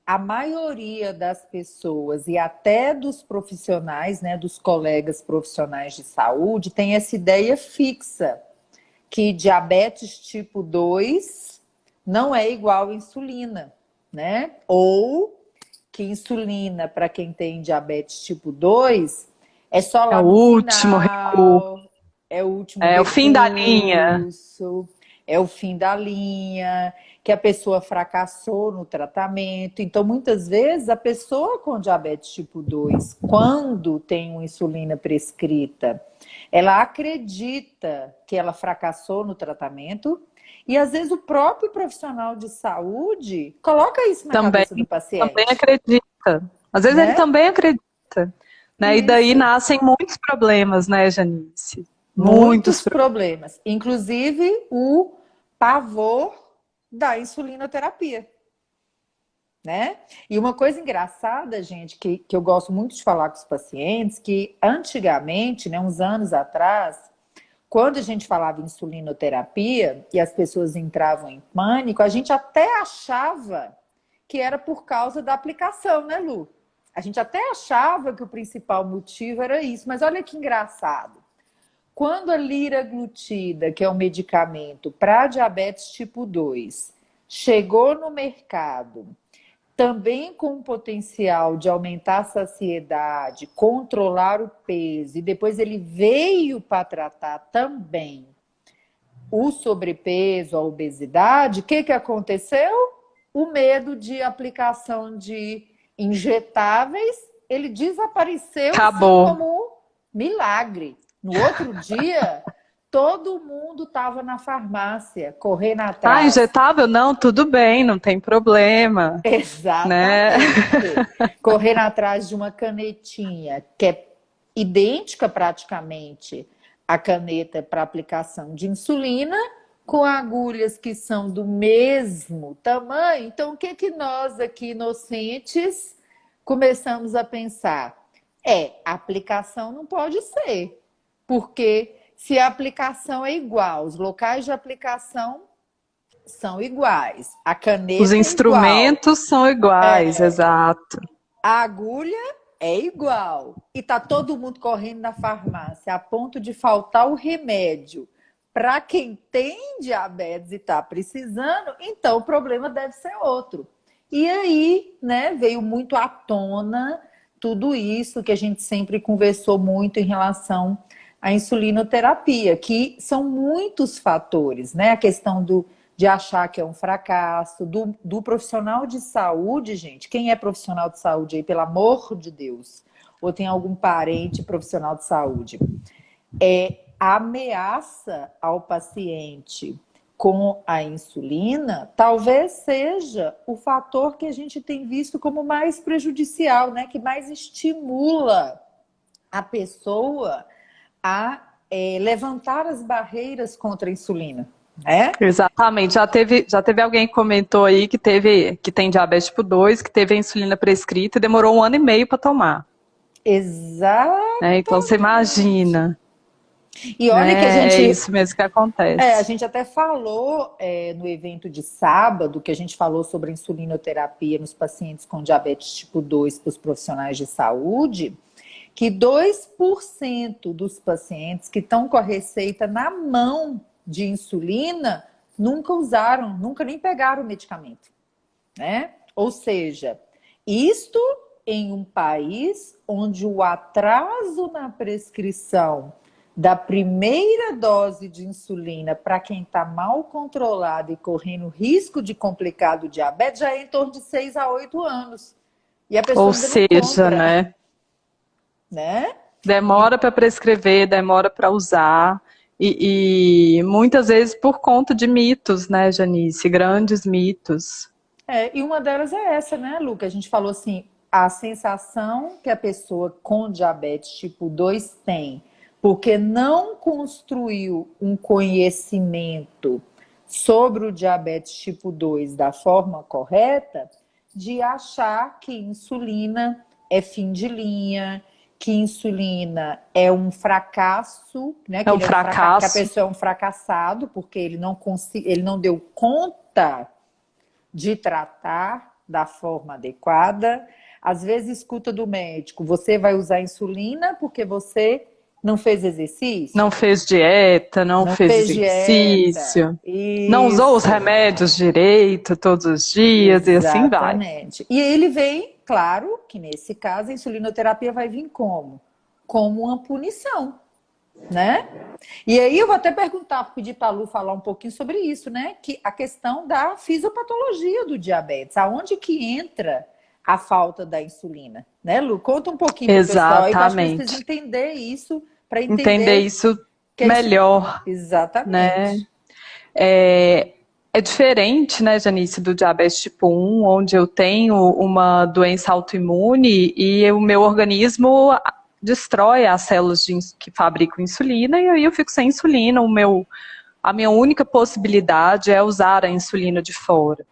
a maioria das pessoas e até dos profissionais, né, dos colegas profissionais de saúde, tem essa ideia fixa que diabetes tipo 2 não é igual a insulina, né? Ou que insulina para quem tem diabetes tipo 2 é só É lá o no último recurso, final, é o último é o fim da linha. recurso, é o fim da linha, que a pessoa fracassou no tratamento. Então, muitas vezes, a pessoa com diabetes tipo 2, quando tem uma insulina prescrita, ela acredita que ela fracassou no tratamento e, às vezes, o próprio profissional de saúde coloca isso na Também, cabeça do também paciente, acredita. Às vezes ele né? também acredita, né? E daí Isso. nascem muitos problemas, né, Janice? Muitos Muitos problemas. problemas, inclusive o pavor da insulinoterapia, né? E uma coisa engraçada, gente, que eu gosto muito de falar com os pacientes, que antigamente, né, uns anos atrás, quando a gente falava em insulinoterapia e as pessoas entravam em pânico, a gente até achava que era por causa da aplicação, né, Lu? A gente até achava que o principal motivo era isso, mas olha que engraçado. Quando a liraglutida, que é um medicamento para diabetes tipo 2, chegou no mercado, também com o potencial de aumentar a saciedade, controlar o peso, e depois ele veio para tratar também o sobrepeso, a obesidade, o que, que aconteceu? O medo de aplicação de injetáveis, ele desapareceu assim Acabou. como um milagre. No outro dia, todo mundo estava na farmácia, correndo Ah, atrás. injetável? Não, tudo bem, não tem problema, né? Exatamente. Correndo atrás de uma canetinha que é idêntica praticamente à caneta para aplicação de insulina, com agulhas que são do mesmo tamanho. Então, o que que nós aqui inocentes começamos a pensar? A aplicação não pode ser, porque se a aplicação é igual, os locais de aplicação são iguais, a Os caneta é igual, instrumentos são iguais, exato. a agulha é igual. E tá todo mundo correndo na farmácia a ponto de faltar o remédio para quem tem diabetes e está precisando, então o problema deve ser outro. E aí, né, veio muito à tona tudo isso que a gente sempre conversou muito em relação à insulinoterapia, que são muitos fatores, né? A questão de achar que é um fracasso, do profissional de saúde, gente. Quem é profissional de saúde aí, pelo amor de Deus? Ou tem algum parente profissional de saúde? A ameaça ao paciente com a insulina talvez seja o fator que a gente tem visto como mais prejudicial, né? Que mais estimula a pessoa a levantar as barreiras contra a insulina, né? Exatamente. Já teve alguém que comentou aí que tem diabetes tipo 2, que teve a insulina prescrita e demorou 1 ano e meio para tomar. Né? Então você Exatamente. imagina, E olha que né? É isso mesmo que a acontece. gente até falou no evento de sábado, que a gente falou sobre a insulinoterapia nos pacientes com diabetes tipo 2 para os profissionais de saúde, que 2% dos pacientes que estão com a receita na mão de insulina nunca usaram, nunca nem pegaram o medicamento, né? Ou seja, isto em um país onde o atraso na prescrição da primeira dose de insulina para quem está mal controlado e correndo risco de complicar do diabetes já é em torno de 6 a 8 anos. E a pessoa Ou ainda não seja, compra, né? né? E, Demora para prescrever, demora para usar. E muitas vezes por conta de mitos, né, Janice? Grandes mitos. e uma delas é essa, né, Lu? Que a gente falou assim, a sensação que a pessoa com diabetes tipo 2 tem, porque não construiu um conhecimento sobre o diabetes tipo 2 da forma correta, de achar que insulina é fim de linha, que insulina é um fracasso, né? É Que um ele é um que a fracasso. pessoa é um fracassado porque ele não deu conta de tratar. da forma adequada. Às vezes escuta do médico, você vai usar insulina porque você não fez exercício? Não fez dieta, não Não fez fez dieta. exercício, não usou os Isso, remédios direito todos os dias e assim vai. exatamente. E ele vem, claro, que nesse caso a insulinoterapia vai vir como? Como uma punição, né? E aí eu vou até pedir para a Lu falar um pouquinho sobre isso, né? Que a questão da fisiopatologia do diabetes, aonde que entra a falta da insulina, né, Lu? Conta um pouquinho para o pessoal aí, que eu acho que eles precisam Exatamente. entender isso para Entender entender isso que é isso. melhor, né? Exatamente. É diferente, né, Janice, do diabetes tipo 1, onde eu tenho uma doença autoimune e o meu organismo destrói as células que fabricam insulina e aí eu fico sem insulina. A minha única possibilidade é usar a insulina de fora.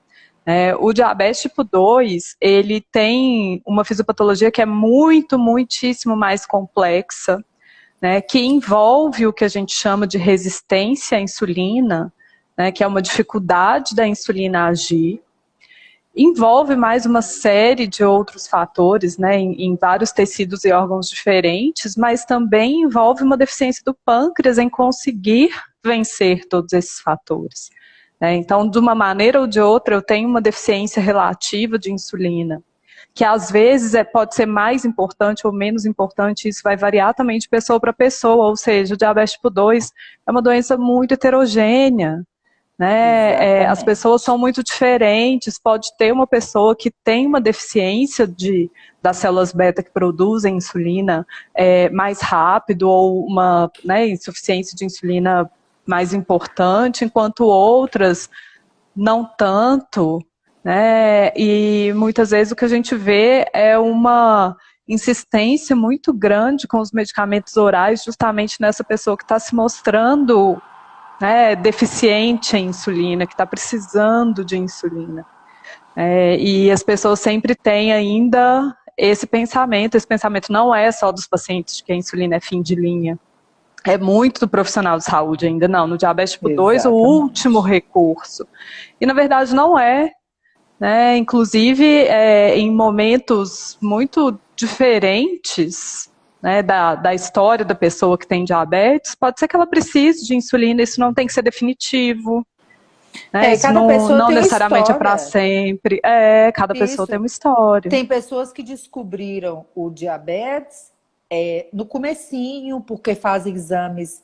O diabetes tipo 2, ele tem uma fisiopatologia que é muitíssimo mais complexa, né, que envolve o que a gente chama de resistência à insulina, né, que é uma dificuldade da insulina agir. Envolve mais uma série de outros fatores, né, em vários tecidos e órgãos diferentes, mas também envolve uma deficiência do pâncreas em conseguir vencer todos esses fatores. Então, de uma maneira ou de outra, eu tenho uma deficiência relativa de insulina, que às vezes pode ser mais importante ou menos importante, isso vai variar também de pessoa para pessoa, ou seja, o diabetes tipo 2 é uma doença muito heterogênea, né? As pessoas são muito diferentes, pode ter uma pessoa que tem uma deficiência das células beta que produzem insulina mais rápido, ou uma, né, insuficiência de insulina mais importante, enquanto outras não tanto, né? E muitas vezes o que a gente vê é uma insistência muito grande com os medicamentos orais, justamente nessa pessoa que está se mostrando, né, deficiente em insulina, que está precisando de insulina. E as pessoas sempre têm ainda esse pensamento não é só dos pacientes de que a insulina é fim de linha. É muito do profissional de saúde ainda, não. No diabetes tipo 2, o último recurso. E, na verdade, não é. Né? Inclusive, em momentos muito diferentes, né, da história da pessoa que tem diabetes, pode ser que ela precise de insulina, isso não tem que ser definitivo. Né? Isso não necessariamente é para sempre. Cada pessoa tem uma história. Tem pessoas que descobriram o diabetes no comecinho, porque fazem exames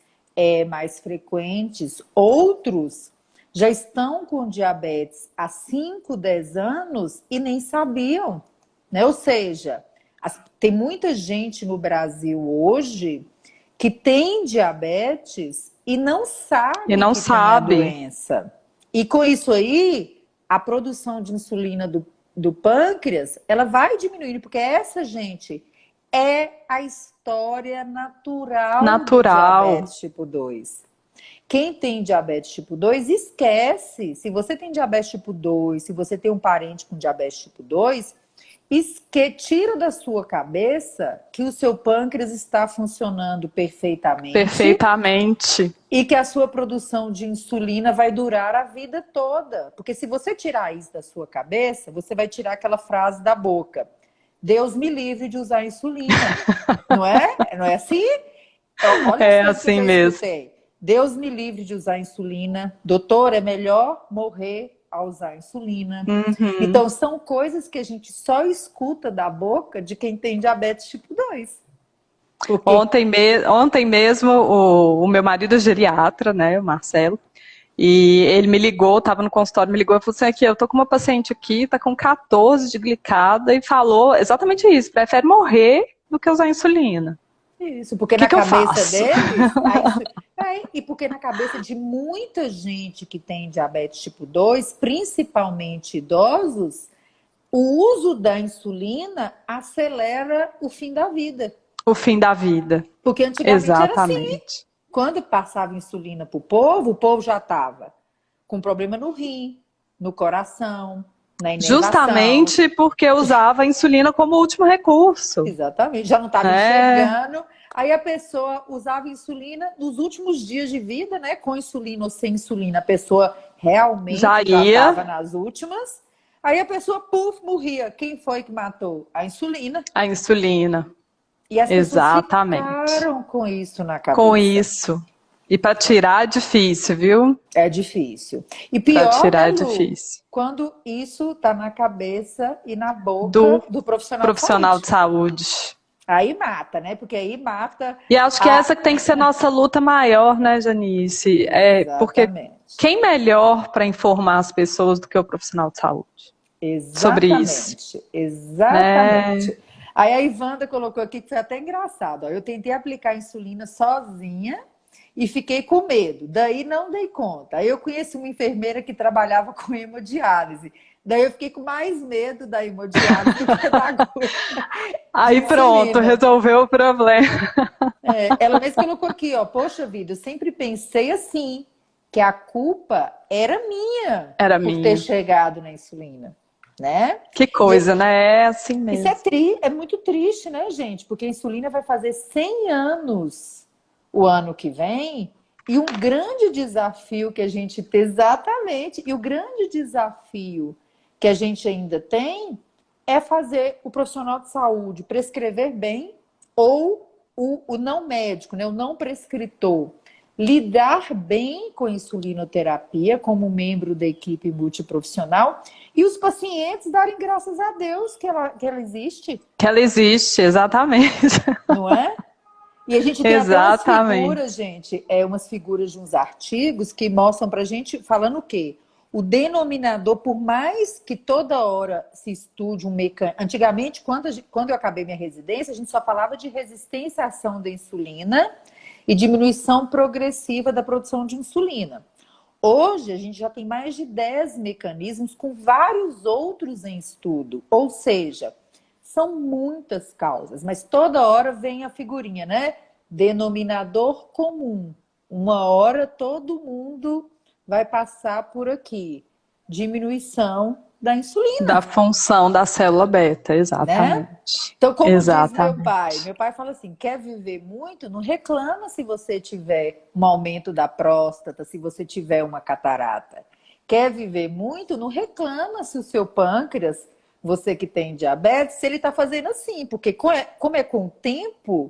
mais frequentes. Outros já estão com diabetes há 5, 10 anos e nem sabiam, né? Ou seja, tem muita gente no Brasil hoje que tem diabetes e não sabe que tem a doença. E com isso aí, a produção de insulina do pâncreas, ela vai diminuindo, porque essa, gente, é a história natural do diabetes tipo 2. Quem tem diabetes tipo 2, esquece. Se você tem diabetes tipo 2, se você tem um parente com diabetes tipo 2, tira da sua cabeça que o seu pâncreas está funcionando perfeitamente. Perfeitamente. E que a sua produção de insulina vai durar a vida toda. Porque se você tirar isso da sua cabeça, você vai tirar aquela frase da boca. Deus me livre de usar insulina. Não é? Não é assim? Olha assim mesmo. Deus me livre de usar insulina. Doutor, é melhor morrer a usar insulina. Uhum. Então, são coisas que a gente só escuta da boca de quem tem diabetes tipo 2. Porque... Ontem mesmo, o meu marido é geriatra, né, o Marcelo, e ele me ligou, estava no consultório, me ligou e falou assim, aqui, eu tô com uma paciente aqui, tá com 14 de glicada, e falou exatamente isso, prefere morrer do que usar insulina. Isso, porque na cabeça deles... e porque na cabeça de muita gente que tem diabetes tipo 2, principalmente idosos, o uso da insulina acelera o fim da vida. O fim da vida. Porque antigamente era assim. Quando passava insulina para o povo já estava com problema no rim, no coração, na inervação. Justamente porque usava a insulina como último recurso. Exatamente, já não estava enxergando. Aí a pessoa usava insulina nos últimos dias de vida, né? Com insulina ou sem insulina, a pessoa realmente já estava nas últimas. Aí a pessoa, puf, morria. Quem foi que matou? A insulina. A insulina, E as pessoas exatamente. ficaram com isso na Com cabeça. isso. E para tirar é difícil, viu? É difícil. E Para pior, tirar né, é Lu? difícil. Quando isso tá na cabeça e na Do boca do profissional de profissional saúde. de saúde. Aí mata, né? Porque aí mata E acho que a... essa que tem que ser nossa luta maior, né, Janice? É porque Exatamente. quem melhor para informar as pessoas do que o profissional de saúde sobre isso, Exatamente. né? Exatamente. Aí a Ivanda colocou aqui que foi até engraçado. Ó. Eu tentei aplicar insulina sozinha e fiquei com medo. Daí não dei conta. Aí eu conheci uma enfermeira que trabalhava com hemodiálise. Daí eu fiquei com mais medo da hemodiálise do que da agulha de Aí pronto, insulina. resolveu o problema. É, ela mesmo colocou aqui, ó, poxa vida, eu sempre pensei assim, que a culpa era minha Era por ter minha. chegado na insulina, né? Que E coisa, né? É assim isso é, mesmo. é muito triste, né, gente? Porque a insulina vai fazer 100 anos o ano que vem, e um grande desafio que a gente tem, exatamente, e o grande desafio que a gente ainda tem é fazer o profissional de saúde prescrever bem ou o não médico, né, o não prescritor, lidar bem com a insulinoterapia como membro da equipe multiprofissional e os pacientes darem graças a Deus que ela existe, Que ela existe, exatamente. não é? E a gente tem até umas figuras, Exatamente. gente, umas figuras de uns artigos que mostram pra gente, falando o quê? O denominador, por mais que toda hora se estude um mecanismo... Antigamente, quando eu acabei minha residência, a gente só falava de resistência à ação da insulina e diminuição progressiva da produção de insulina. Hoje, a gente já tem mais de 10 mecanismos com vários outros em estudo. Ou seja, são muitas causas, mas toda hora vem a figurinha, né? Denominador comum. Uma hora todo mundo vai passar por aqui. Diminuição da Da insulina, função da célula beta, né? exatamente. Então, como diz Exatamente. meu pai fala assim, quer viver muito? Não reclama se você tiver um aumento da próstata, se você tiver uma catarata. Quer viver muito? Não reclama se o seu pâncreas, você que tem diabetes, se ele está fazendo assim, porque como é com o tempo,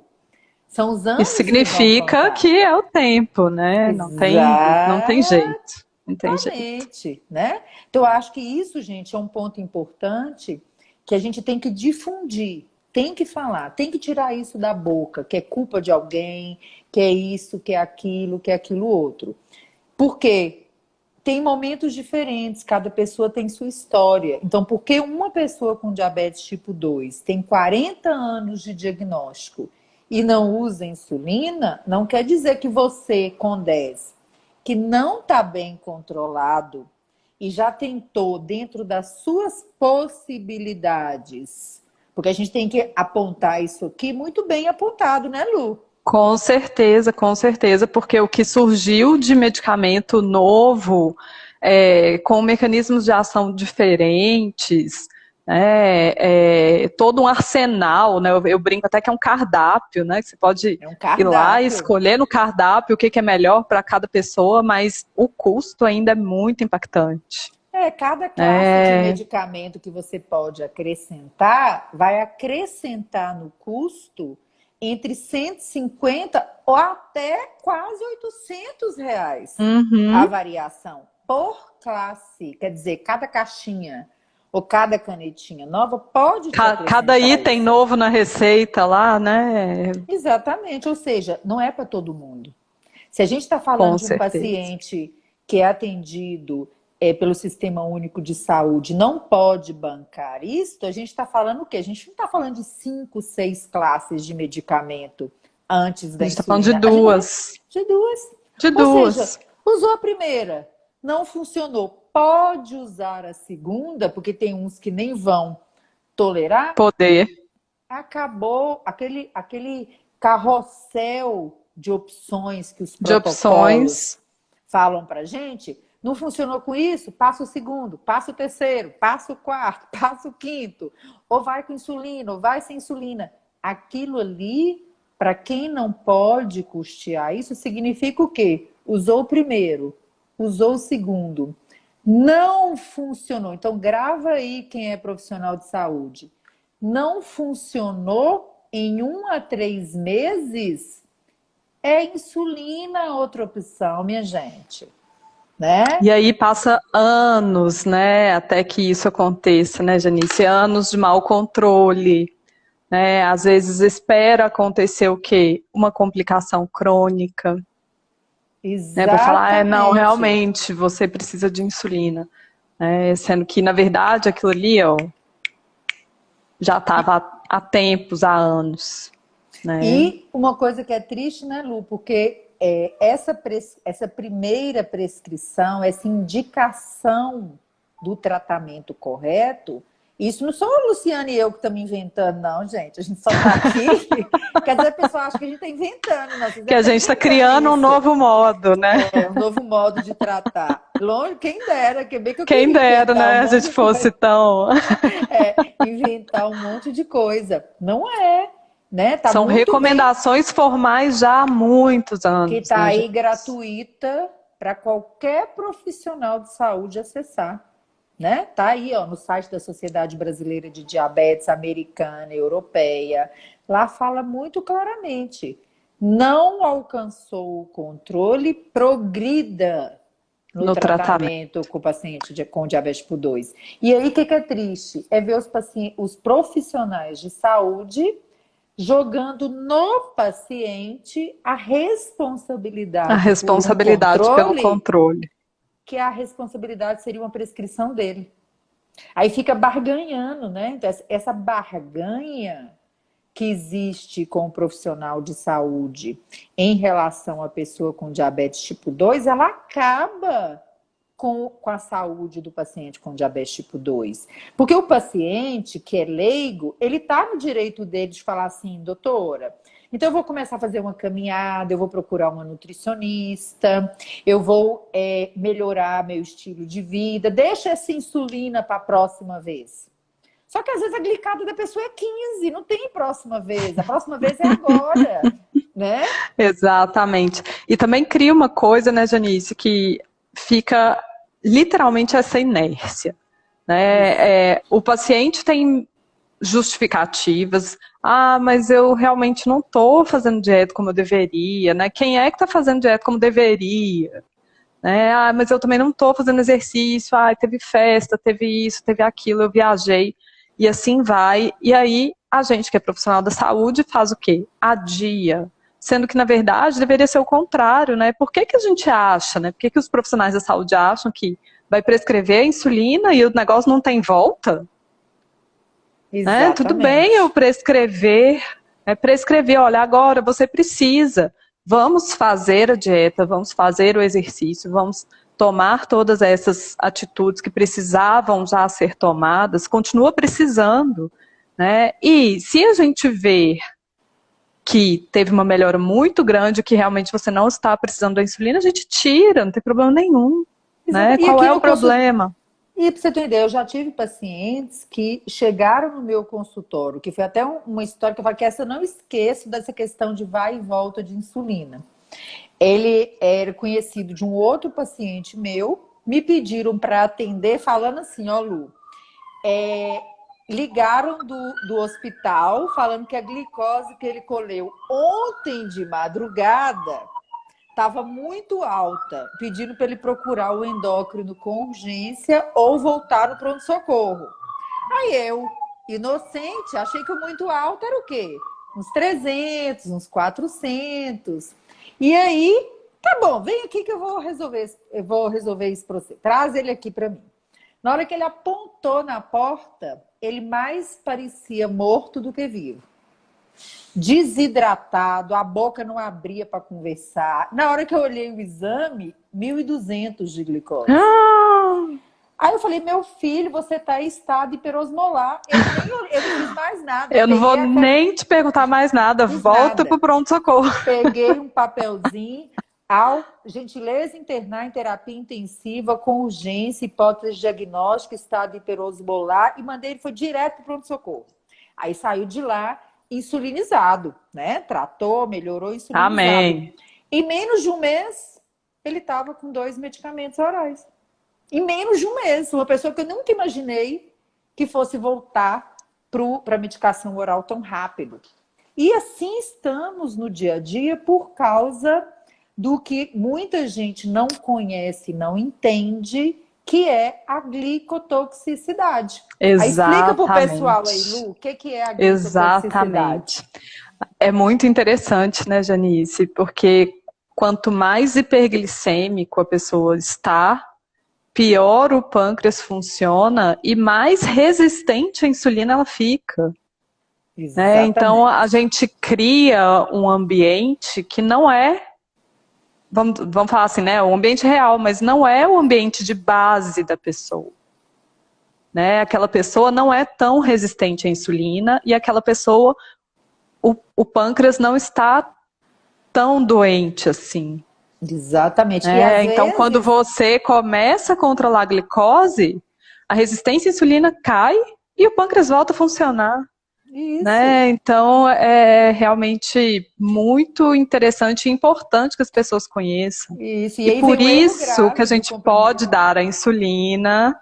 são os Isso anos que vão significa contar. que é o tempo, né? Não tem jeito. Não tem jeito. Exatamente, né? Então, eu acho que isso, gente, é um ponto importante que a gente tem que difundir, tem que falar, tem que tirar isso da boca, que é culpa de alguém, que é isso, que é aquilo outro. Porque tem momentos diferentes, cada pessoa tem sua história. Então, porque uma pessoa com diabetes tipo 2 tem 40 anos de diagnóstico e não usa insulina, não quer dizer que você, com 10, que não está bem controlado e já tentou dentro das suas possibilidades, porque a gente tem que apontar isso aqui muito bem apontado, né, Lu? Com certeza, porque o que surgiu de medicamento novo, com mecanismos de ação diferentes, né, todo um arsenal, né, eu brinco até que é um cardápio, né, que você pode É um ir lá e cardápio. escolher no cardápio o que é melhor para cada pessoa, mas o custo ainda é muito impactante. Cada classe de É, medicamento que você pode acrescentar vai acrescentar no custo entre 150 ou até quase R$ 800 a uhum. variação por classe. Quer dizer, cada caixinha ou cada canetinha nova pode te Cada acrescentar item isso. novo na receita lá, né? Exatamente, ou seja, não é para todo mundo. Se a gente está falando Com de um certeza. paciente que é atendido pelo Sistema Único de Saúde, não pode bancar isso, a gente está falando o quê? A gente não está falando de 5, 6 classes de medicamento antes A da gente está falando de insulina. A gente está falando duas. de duas. De Ou seja, duas. usou a primeira, não funcionou. Pode usar a segunda, porque tem uns que nem vão tolerar. Poder Acabou aquele carrossel de opções que os de protocolos opções. falam para gente. Não funcionou com isso? Passa o segundo, passa o terceiro, passa o quarto, passa o quinto. Ou vai com insulina, ou vai sem insulina. Aquilo ali, para quem não pode custear isso, significa o quê? Usou o primeiro, usou o segundo. Não funcionou. Então, grava aí quem é profissional de saúde. Não funcionou em 1 a 3 meses, é insulina outra opção, minha gente, né? E aí passa anos, né, até que isso aconteça, né, Janice? Anos de mau controle, né? Às vezes espera acontecer o quê? Uma complicação crônica, né, para falar, não, Exatamente. realmente você precisa de insulina, né? Sendo que, na verdade, aquilo ali, ó, já estava há tempos, há anos, né? E uma coisa que é triste, né, Lu? Porque essa primeira prescrição, essa indicação do tratamento correto, isso não sou a Luciana e eu que estamos inventando, não, gente. A gente só está aqui. Quer dizer, a pessoa acha que a gente está inventando. Nós Que a estamos gente está inventando criando um isso. novo modo, né? É um novo modo de tratar. Longe, quem dera, que bem que eu Quem queria dera, inventar um né, a monte gente de fosse coisa. tão... Inventar um monte de coisa. Não é, né? Tá São muito bem recomendações formais já há muitos que anos, está né, aí gente? gratuita para qualquer profissional de saúde acessar, né? Tá aí, ó, no site da Sociedade Brasileira de Diabetes Americana, Europeia. Lá fala muito claramente: não alcançou o controle, progrida no No tratamento. tratamento com o paciente com diabetes tipo 2. E aí, o que é triste? É ver os profissionais de saúde jogando no paciente a A responsabilidade por um responsabilidade pelo controle, controle. que a responsabilidade seria uma prescrição dele. Aí fica barganhando, né? Então, essa barganha que existe com o profissional de saúde em relação à pessoa com diabetes tipo 2, ela acaba com a saúde do paciente com diabetes tipo 2. Porque o paciente que é leigo, ele está no direito dele de falar assim, doutora, então eu vou começar a fazer uma caminhada, eu vou procurar uma nutricionista, eu vou melhorar meu estilo de vida, deixa essa insulina para a próxima vez. Só que às vezes a glicada da pessoa é 15, não tem próxima vez, a próxima vez é agora, né? Exatamente. E também cria uma coisa, né, Janice, que fica literalmente essa inércia, né? O paciente tem justificativas. Ah, mas eu realmente não estou fazendo dieta como eu deveria, né? Quem é que está fazendo dieta como deveria? Né? Ah, mas eu também não estou fazendo exercício. Ah, teve festa, teve isso, teve aquilo, eu viajei. E assim vai. E aí, a gente que é profissional da saúde faz o quê? Adia. Sendo que, na verdade, deveria ser o contrário, né? Por que que a gente acha, né? Por que que os profissionais da saúde acham que vai prescrever a insulina e o negócio não tem volta? Né? Tudo bem eu Exatamente. prescrever, prescrever, olha, agora você precisa, vamos fazer a dieta, vamos fazer o exercício, vamos tomar todas essas atitudes que precisavam já ser tomadas, continua precisando, né? E se a gente vê que teve uma melhora muito grande, que realmente você não está precisando da insulina, a gente tira, não tem problema nenhum, né? E Qual aqui é o no consultório, problema? e para você entender, eu já tive pacientes que chegaram no meu consultório, que foi até uma história que eu falo que essa eu não esqueço dessa questão de vai e volta de insulina. Ele era conhecido de um outro paciente meu, me pediram para atender falando assim, ó Lu, ligaram do hospital falando que a glicose que ele colheu ontem de madrugada estava muito alta, pedindo para ele procurar o endócrino com urgência ou voltar no pronto-socorro. Aí eu, inocente, achei que o muito alto era o quê? Uns 300, uns 400. E aí, tá bom, vem aqui que eu vou resolver isso para você. Traz ele aqui para mim. Na hora que ele apontou na porta, ele mais parecia morto do que vivo. Desidratado, a boca não abria para conversar. Na hora que eu olhei o exame, 1.200 de glicose. Ah, Aí eu falei, meu filho, você está em estado hiperosmolar. Eu não fiz mais nada. eu não vou nem te perguntar mais nada, Fiz volta pro nada. pronto-socorro. Peguei um papelzinho, ao gentileza internar em terapia intensiva com urgência, hipótese diagnóstica, estado hiperosmolar, e mandei ele foi direto para o pronto-socorro. Aí saiu de lá insulinizado, né? Tratou, melhorou, insulinizado. Amém. Em menos de um mês, ele estava com 2 medicamentos orais. em menos de um mês. Uma pessoa que eu nunca imaginei que fosse voltar para a medicação oral tão rápido. E assim estamos no dia a dia por causa do que muita gente não conhece, não entende, que é a glicotoxicidade. Aí explica para o pessoal aí, Exatamente. Lu, o que é a glicotoxicidade? Exatamente. É muito interessante, né, Janice? Porque quanto mais hiperglicêmico a pessoa está, pior o pâncreas funciona e mais resistente à insulina ela fica. Né? Então a Exatamente. gente cria um ambiente que não é, vamos falar assim, né? O ambiente real, mas não é o ambiente de base da pessoa. Né? Aquela pessoa não é tão resistente à insulina e aquela pessoa, o pâncreas não está tão doente assim. Exatamente. E às Então, quando vezes. você começa a controlar a glicose, a resistência à insulina cai e o pâncreas volta a funcionar. Isso. Né? Então, é realmente muito interessante e importante que as pessoas conheçam. Isso. E E aí vem por o erro isso que a grave do gente pode comprimido. dar a insulina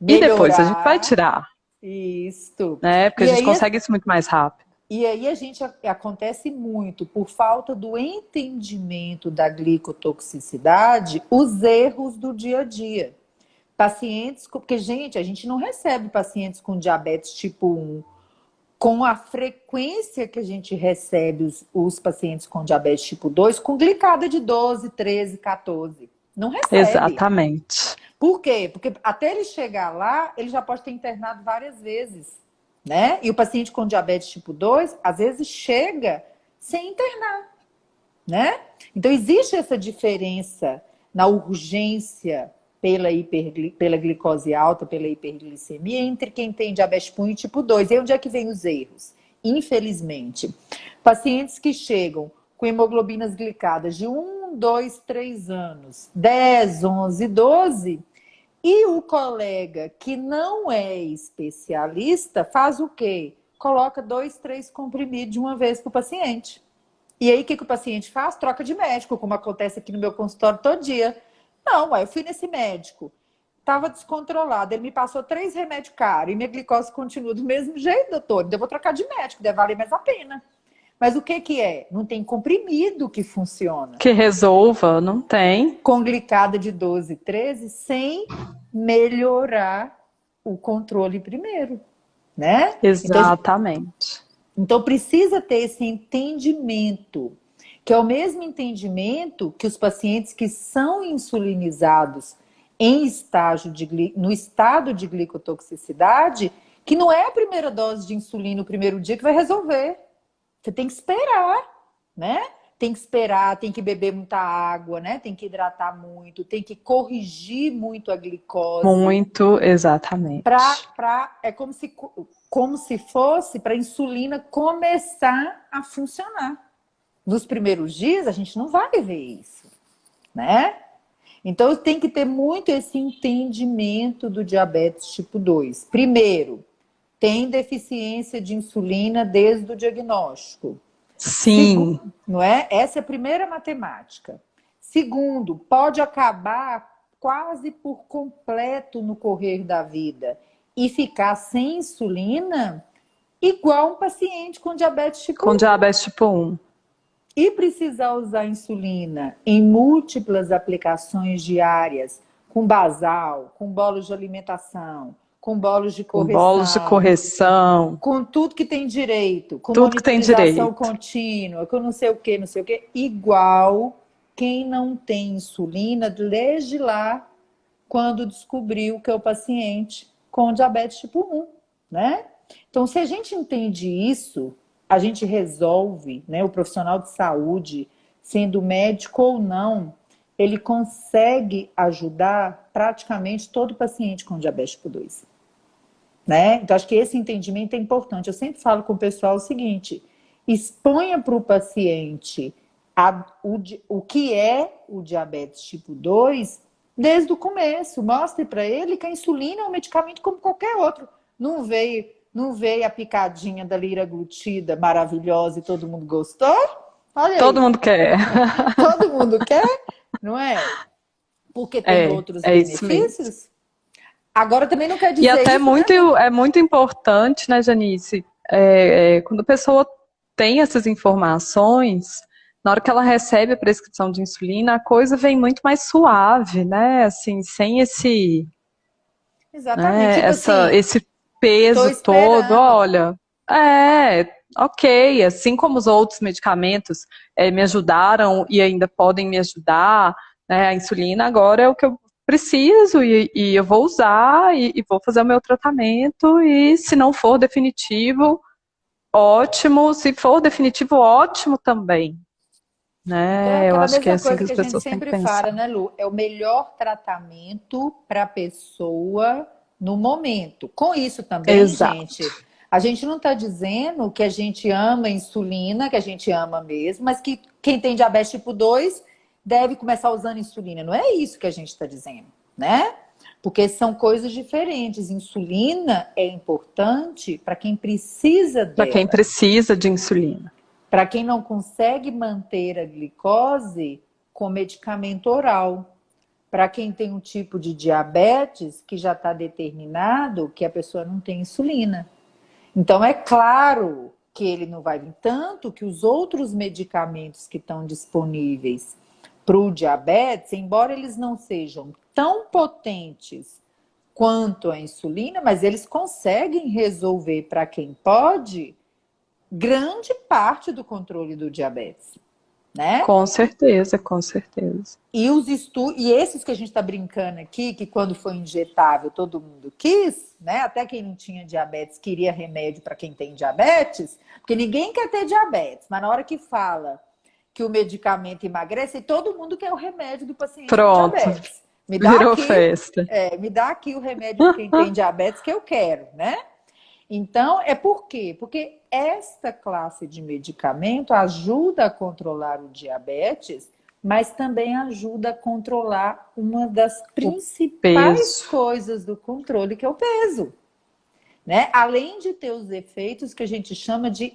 e depois a gente vai Melhorar. tirar, Isso. né? Porque a E gente aí, consegue isso muito mais rápido. e aí a gente acontece muito, por falta do entendimento da glicotoxicidade, os erros do dia a dia. Pacientes, porque, gente, a gente não recebe pacientes com diabetes tipo 1 com a frequência que a gente recebe os pacientes com diabetes tipo 2 com glicada de 12, 13, 14. Não recebe. Exatamente. Por quê? Porque até ele chegar lá, ele já pode ter internado várias vezes, né? E o paciente com diabetes tipo 2, às vezes chega sem internar, né? Então existe essa diferença na urgência pela glicose alta, pela hiperglicemia, entre quem tem diabetes tipo 1 e tipo 2. E aí onde é que vem os erros? Infelizmente, pacientes que chegam com hemoglobinas glicadas de 1, 2, 3 anos, 10, 11, 12, e o colega que não é especialista faz o quê? Coloca 2, 3 comprimidos de uma vez para o paciente. E aí, o que o paciente faz? Troca de médico, como acontece aqui no meu consultório todo dia. Não, eu fui nesse médico, estava descontrolado, ele me passou 3 remédios caros e minha glicose continua do mesmo jeito, doutor. Então eu vou trocar de médico, deve valer mais a pena. Mas o que é? Não tem comprimido que funciona. Que resolva, não tem. Com glicada de 12, 13, sem melhorar o controle primeiro, né? Exatamente. Então precisa ter esse entendimento, que é o mesmo entendimento que os pacientes que são insulinizados no estado de glicotoxicidade, que não é a primeira dose de insulina no primeiro dia que vai resolver. Você tem que esperar, né? Tem que esperar, tem que beber muita água, né? Tem que hidratar muito, tem que corrigir muito a glicose. Muito, exatamente. É como se fosse para a insulina começar a funcionar. Nos primeiros dias, a gente não vai ver isso, né? Então, tem que ter muito esse entendimento do diabetes tipo 2. Primeiro, tem deficiência de insulina desde o diagnóstico. Sim. Não é? Essa é a primeira matemática. Segundo, pode acabar quase por completo no correr da vida e ficar sem insulina igual um paciente com diabetes tipo 1. Com diabetes tipo 1. E precisar usar insulina em múltiplas aplicações diárias, com basal, com bolos de alimentação, com bolos de correção. Com bolos de correção. Com tudo que tem direito, com tudo que tem direito. contínua, com não sei o que, igual quem não tem insulina desde lá, quando descobriu que é o paciente com diabetes tipo 1, né? Então, se a gente entende isso, a gente resolve, né? O profissional de saúde, sendo médico ou não, ele consegue ajudar praticamente todo paciente com diabetes tipo 2. Né? Então, acho que esse entendimento é importante. Eu sempre falo com o pessoal o seguinte: exponha para o paciente o que é o diabetes tipo 2 desde o começo. Mostre para ele que a insulina é um medicamento como qualquer outro. Não veio a picadinha da liraglutida maravilhosa e todo mundo gostou? Olha aí. Todo mundo quer. Todo mundo quer, não é? porque tem outros É isso mesmo. benefícios. Agora também não quer E dizer até isso, né? é muito importante, né, Janice, quando a pessoa tem essas informações, na hora que ela recebe a prescrição de insulina, a coisa vem muito mais suave, né? Assim, sem Exatamente. Tipo assim, esse tô peso todo. esperando. Olha, ok, assim como os outros medicamentos me ajudaram e ainda podem me ajudar, né? A insulina agora é o que eu preciso e eu vou usar e vou fazer o meu tratamento e se não for definitivo, ótimo, se for definitivo, ótimo também, Então, é né? Eu aquela acho que é mesma assim coisa que que as a gente pessoas têm que sempre pensar. fala, né, Lu? É o melhor tratamento para a pessoa no momento. Com isso também, gente, Exato. a gente não está dizendo que a gente ama a insulina, que a gente ama mesmo, mas que quem tem diabetes tipo 2 deve começar usando insulina. Não é isso que a gente está dizendo, né? Porque são coisas diferentes. Insulina é importante para quem precisa Para quem dela. precisa de insulina. Para quem não consegue manter a glicose com medicamento oral. Para quem tem um tipo de diabetes que já está determinado que a pessoa não tem insulina. Então, é claro que ele não vai vir tanto que os outros medicamentos que estão disponíveis para o diabetes, embora eles não sejam tão potentes quanto a insulina, mas eles conseguem resolver para quem pode grande parte do controle do diabetes, né? Com certeza, com certeza. E os e esses que a gente está brincando aqui, que quando foi injetável todo mundo quis, né? Até quem não tinha diabetes queria remédio para quem tem diabetes, porque ninguém quer ter diabetes, mas na hora que fala que o medicamento emagrece, todo mundo quer o remédio do paciente com Pronto, diabetes. virou festa. Me dá aqui o remédio de quem tem diabetes que eu quero, né? Então, é por quê? Porque esta classe de medicamento ajuda a controlar o diabetes, mas também ajuda a controlar uma das O principais peso. coisas do controle, que é o peso. Né? Além de ter os efeitos que a gente chama de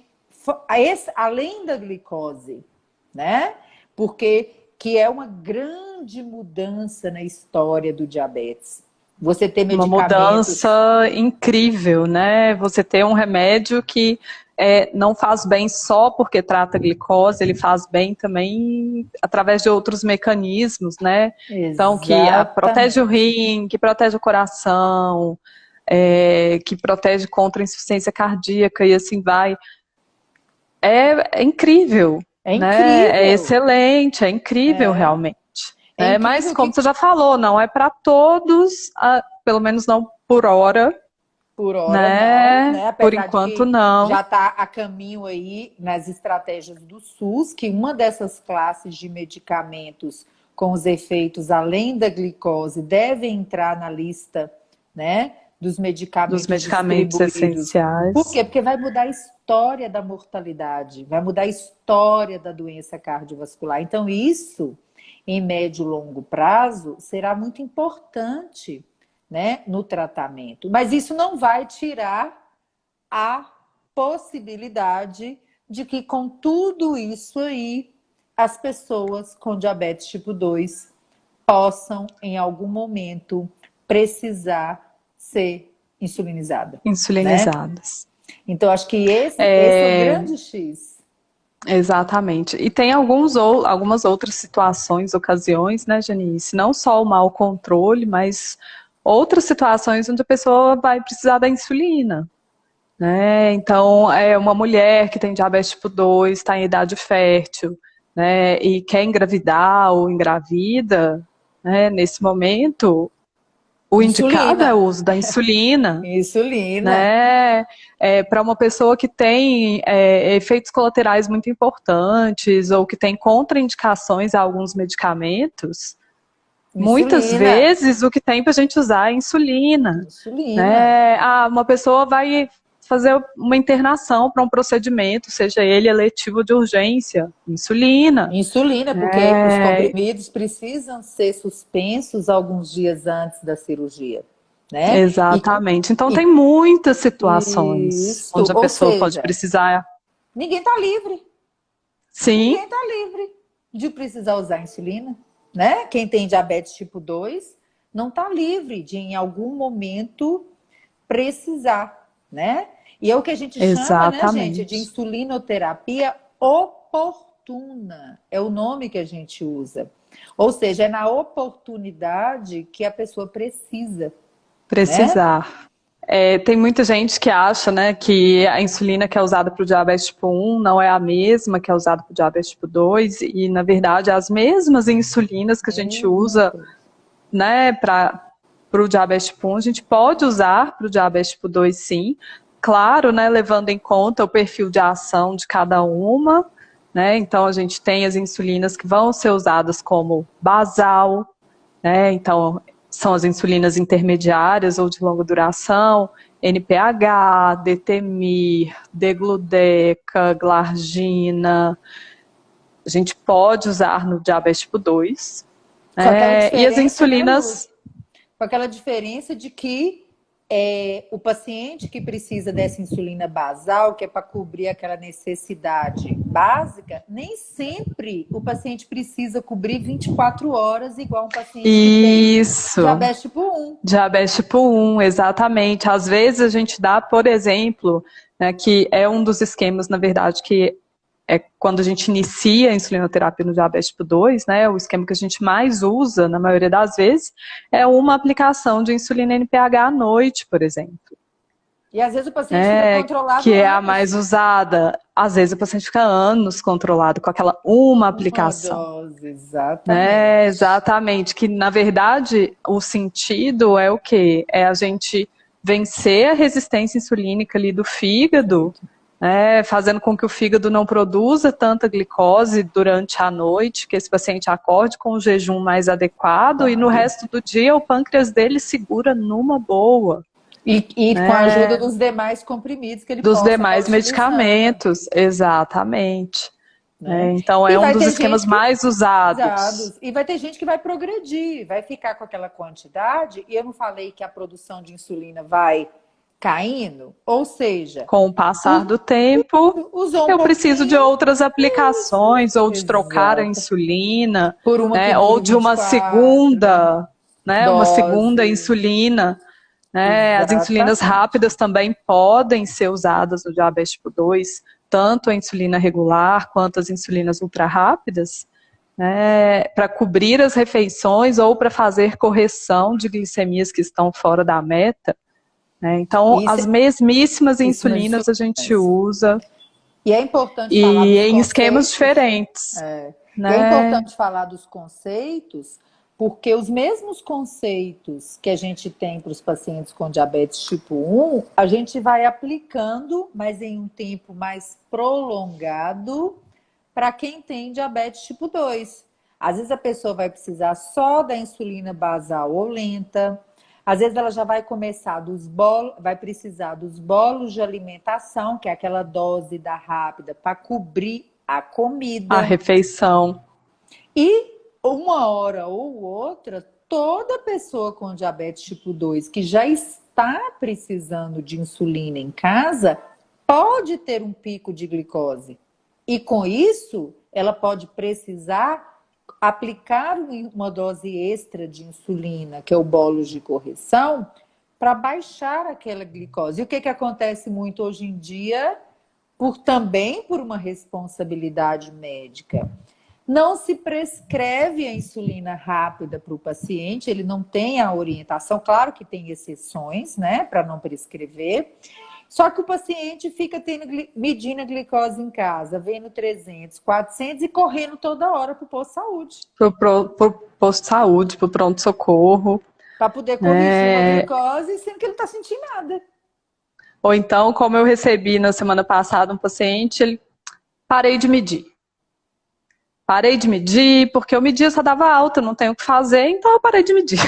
além da glicose, né? Porque que é uma grande mudança na história do diabetes. Você ter Uma medicamentos. mudança incrível, né? Você ter um remédio que não faz bem só porque trata a glicose, ele faz bem também através de outros mecanismos, né? Então, que protege o Exatamente. rim, que protege o coração, que protege contra a insuficiência cardíaca e assim vai. É incrível, É né? É incrível. excelente, é incrível realmente. É Né? Mas, incrível como que você já falou, não é para todos, pelo menos não por hora, por hora não, né? né? Por Apesar de enquanto que não. já está a caminho aí nas estratégias do SUS, que uma dessas classes de medicamentos com os efeitos além da glicose deve entrar na lista, né, dos Dos medicamentos medicamentos distribuídos. Por essenciais. quê? Porque vai mudar a história da mortalidade, vai mudar a história da doença cardiovascular. Então, isso, em médio e longo prazo, será muito importante, né, no tratamento. Mas isso não vai tirar a possibilidade de que, com tudo isso aí, as pessoas com diabetes tipo 2 possam, em algum momento, precisar ser insulinizada, né? Insulinizadas. Então, acho que esse é o grande X. Exatamente. E tem algumas outras situações, ocasiões, né, Janice? Não só o mau controle, mas outras situações onde a pessoa vai precisar da insulina. Né? Então, é uma mulher que tem diabetes tipo 2, está em idade fértil, né, e quer engravidar ou engravida, né, nesse momento, o indicado é Insulina. o uso da insulina, Insulina. né, para uma pessoa que tem efeitos colaterais muito importantes ou que tem contraindicações a alguns medicamentos, muitas Insulina. vezes o que tem para a gente usar é insulina. Insulina. Né? Uma pessoa vai fazer uma internação para um procedimento, seja ele eletivo de urgência, insulina. Insulina, porque os Né? comprimidos precisam ser suspensos alguns dias antes da cirurgia, né? Exatamente. Então E tem muitas situações isso, onde a ou pessoa pode seja, precisar. ninguém está livre. Sim, Ninguém está livre de precisar usar insulina, né? Quem tem diabetes tipo 2 não está livre de, em algum momento, precisar, né? E é o que a gente chama, né, gente, de Exatamente. insulinoterapia oportuna. É o nome que a gente usa. Ou seja, é na oportunidade que a pessoa precisa, né? Precisar. Tem muita gente que acha, né, que a insulina que é usada para o diabetes tipo 1 não é a mesma que é usada para o diabetes tipo 2, e na verdade as mesmas insulinas que a gente Mesma usa, coisa. né, para o diabetes tipo 1, a gente pode usar para o diabetes tipo 2 sim, claro, né, levando em conta o perfil de ação de cada uma, né, então a gente tem as insulinas que vão ser usadas como basal, né? Então, são as insulinas intermediárias ou de longa duração, NPH, Detemir, Degludeca, Glargina. A gente pode usar no diabetes tipo 2. Com aquela E as diferença, né, Lu? insulinas, Com aquela diferença de que o paciente que precisa dessa insulina basal, que é para cobrir aquela necessidade básica, nem sempre o paciente precisa cobrir 24 horas, igual um paciente que tem isso, diabetes tipo 1. diabetes tipo 1, exatamente. Às vezes a gente dá, por exemplo, né, que é um dos esquemas, na verdade, que é quando a gente inicia a insulinoterapia no diabetes tipo 2, né, o esquema que a gente mais usa, na maioria das vezes, é uma aplicação de insulina NPH à noite, por exemplo, E às vezes o paciente fica né, controlado que é a mais anos. usada. Às vezes o paciente fica anos controlado com aquela uma Uma aplicação. dose, Né, exatamente. exatamente, que na verdade o sentido é o quê? É a gente vencer a resistência insulínica ali do fígado, né, fazendo com que o fígado não produza tanta glicose durante a noite, que esse paciente acorde com o jejum mais adequado e no Claro. resto do dia o pâncreas dele segura numa boa, E com a ajuda né, dos demais comprimidos que ele dos possa estar demais utilizando, medicamentos, exatamente. né? Então E é um vai dos ter esquemas gente que mais usados. usados. E vai ter gente que vai progredir, vai ficar com aquela quantidade. E eu não falei que a produção de insulina vai caindo? Ou seja, Com o passar do tempo, usou um eu preciso de pouquinho, outras isso, aplicações, ou de trocar a exato. insulina, Por uma que né, ou dure de uma 24, né? segunda, né, uma segunda Dose. insulina. Né. As insulinas Exatamente. rápidas também podem ser usadas no diabetes tipo 2, tanto a insulina regular quanto as insulinas ultra rápidas, né, para cobrir as refeições ou para fazer correção de glicemias que estão fora da meta. Né? Então, Isso, as mesmíssimas isso nas insulinas a gente insulinas. usa E é importante falar e dos em esquemas conceitos. diferentes, E é né? importante falar dos conceitos, porque os mesmos conceitos que a gente tem para os pacientes com diabetes tipo 1, a gente vai aplicando, mas em um tempo mais prolongado, para quem tem diabetes tipo 2. Às vezes a pessoa vai precisar só da insulina basal ou lenta, às vezes ela já vai começar vai precisar dos bolos de alimentação, que é aquela dose da rápida, para cobrir a A comida. refeição. E uma hora ou outra, toda pessoa com diabetes tipo 2 que já está precisando de insulina em casa pode ter um pico de glicose. E com isso, ela pode precisar aplicar uma dose extra de insulina, que é o bolus de correção, para baixar aquela glicose. E o que, que acontece muito hoje em dia, também por uma responsabilidade médica? Não se prescreve a insulina rápida para o paciente, ele não tem a orientação, claro que tem exceções, né, para não prescrever. Só que o paciente fica medindo a glicose em casa, vendo 300, 400 e correndo toda hora para o posto de saúde. Pro posto de saúde, pro pronto-socorro. Para poder corrigir uma Né? glicose, sendo que ele não está sentindo nada. Ou então, como eu recebi na semana passada um paciente, ele parei de medir. Parei de medir, porque eu media só dava alta, não tenho o que fazer, então eu parei de medir.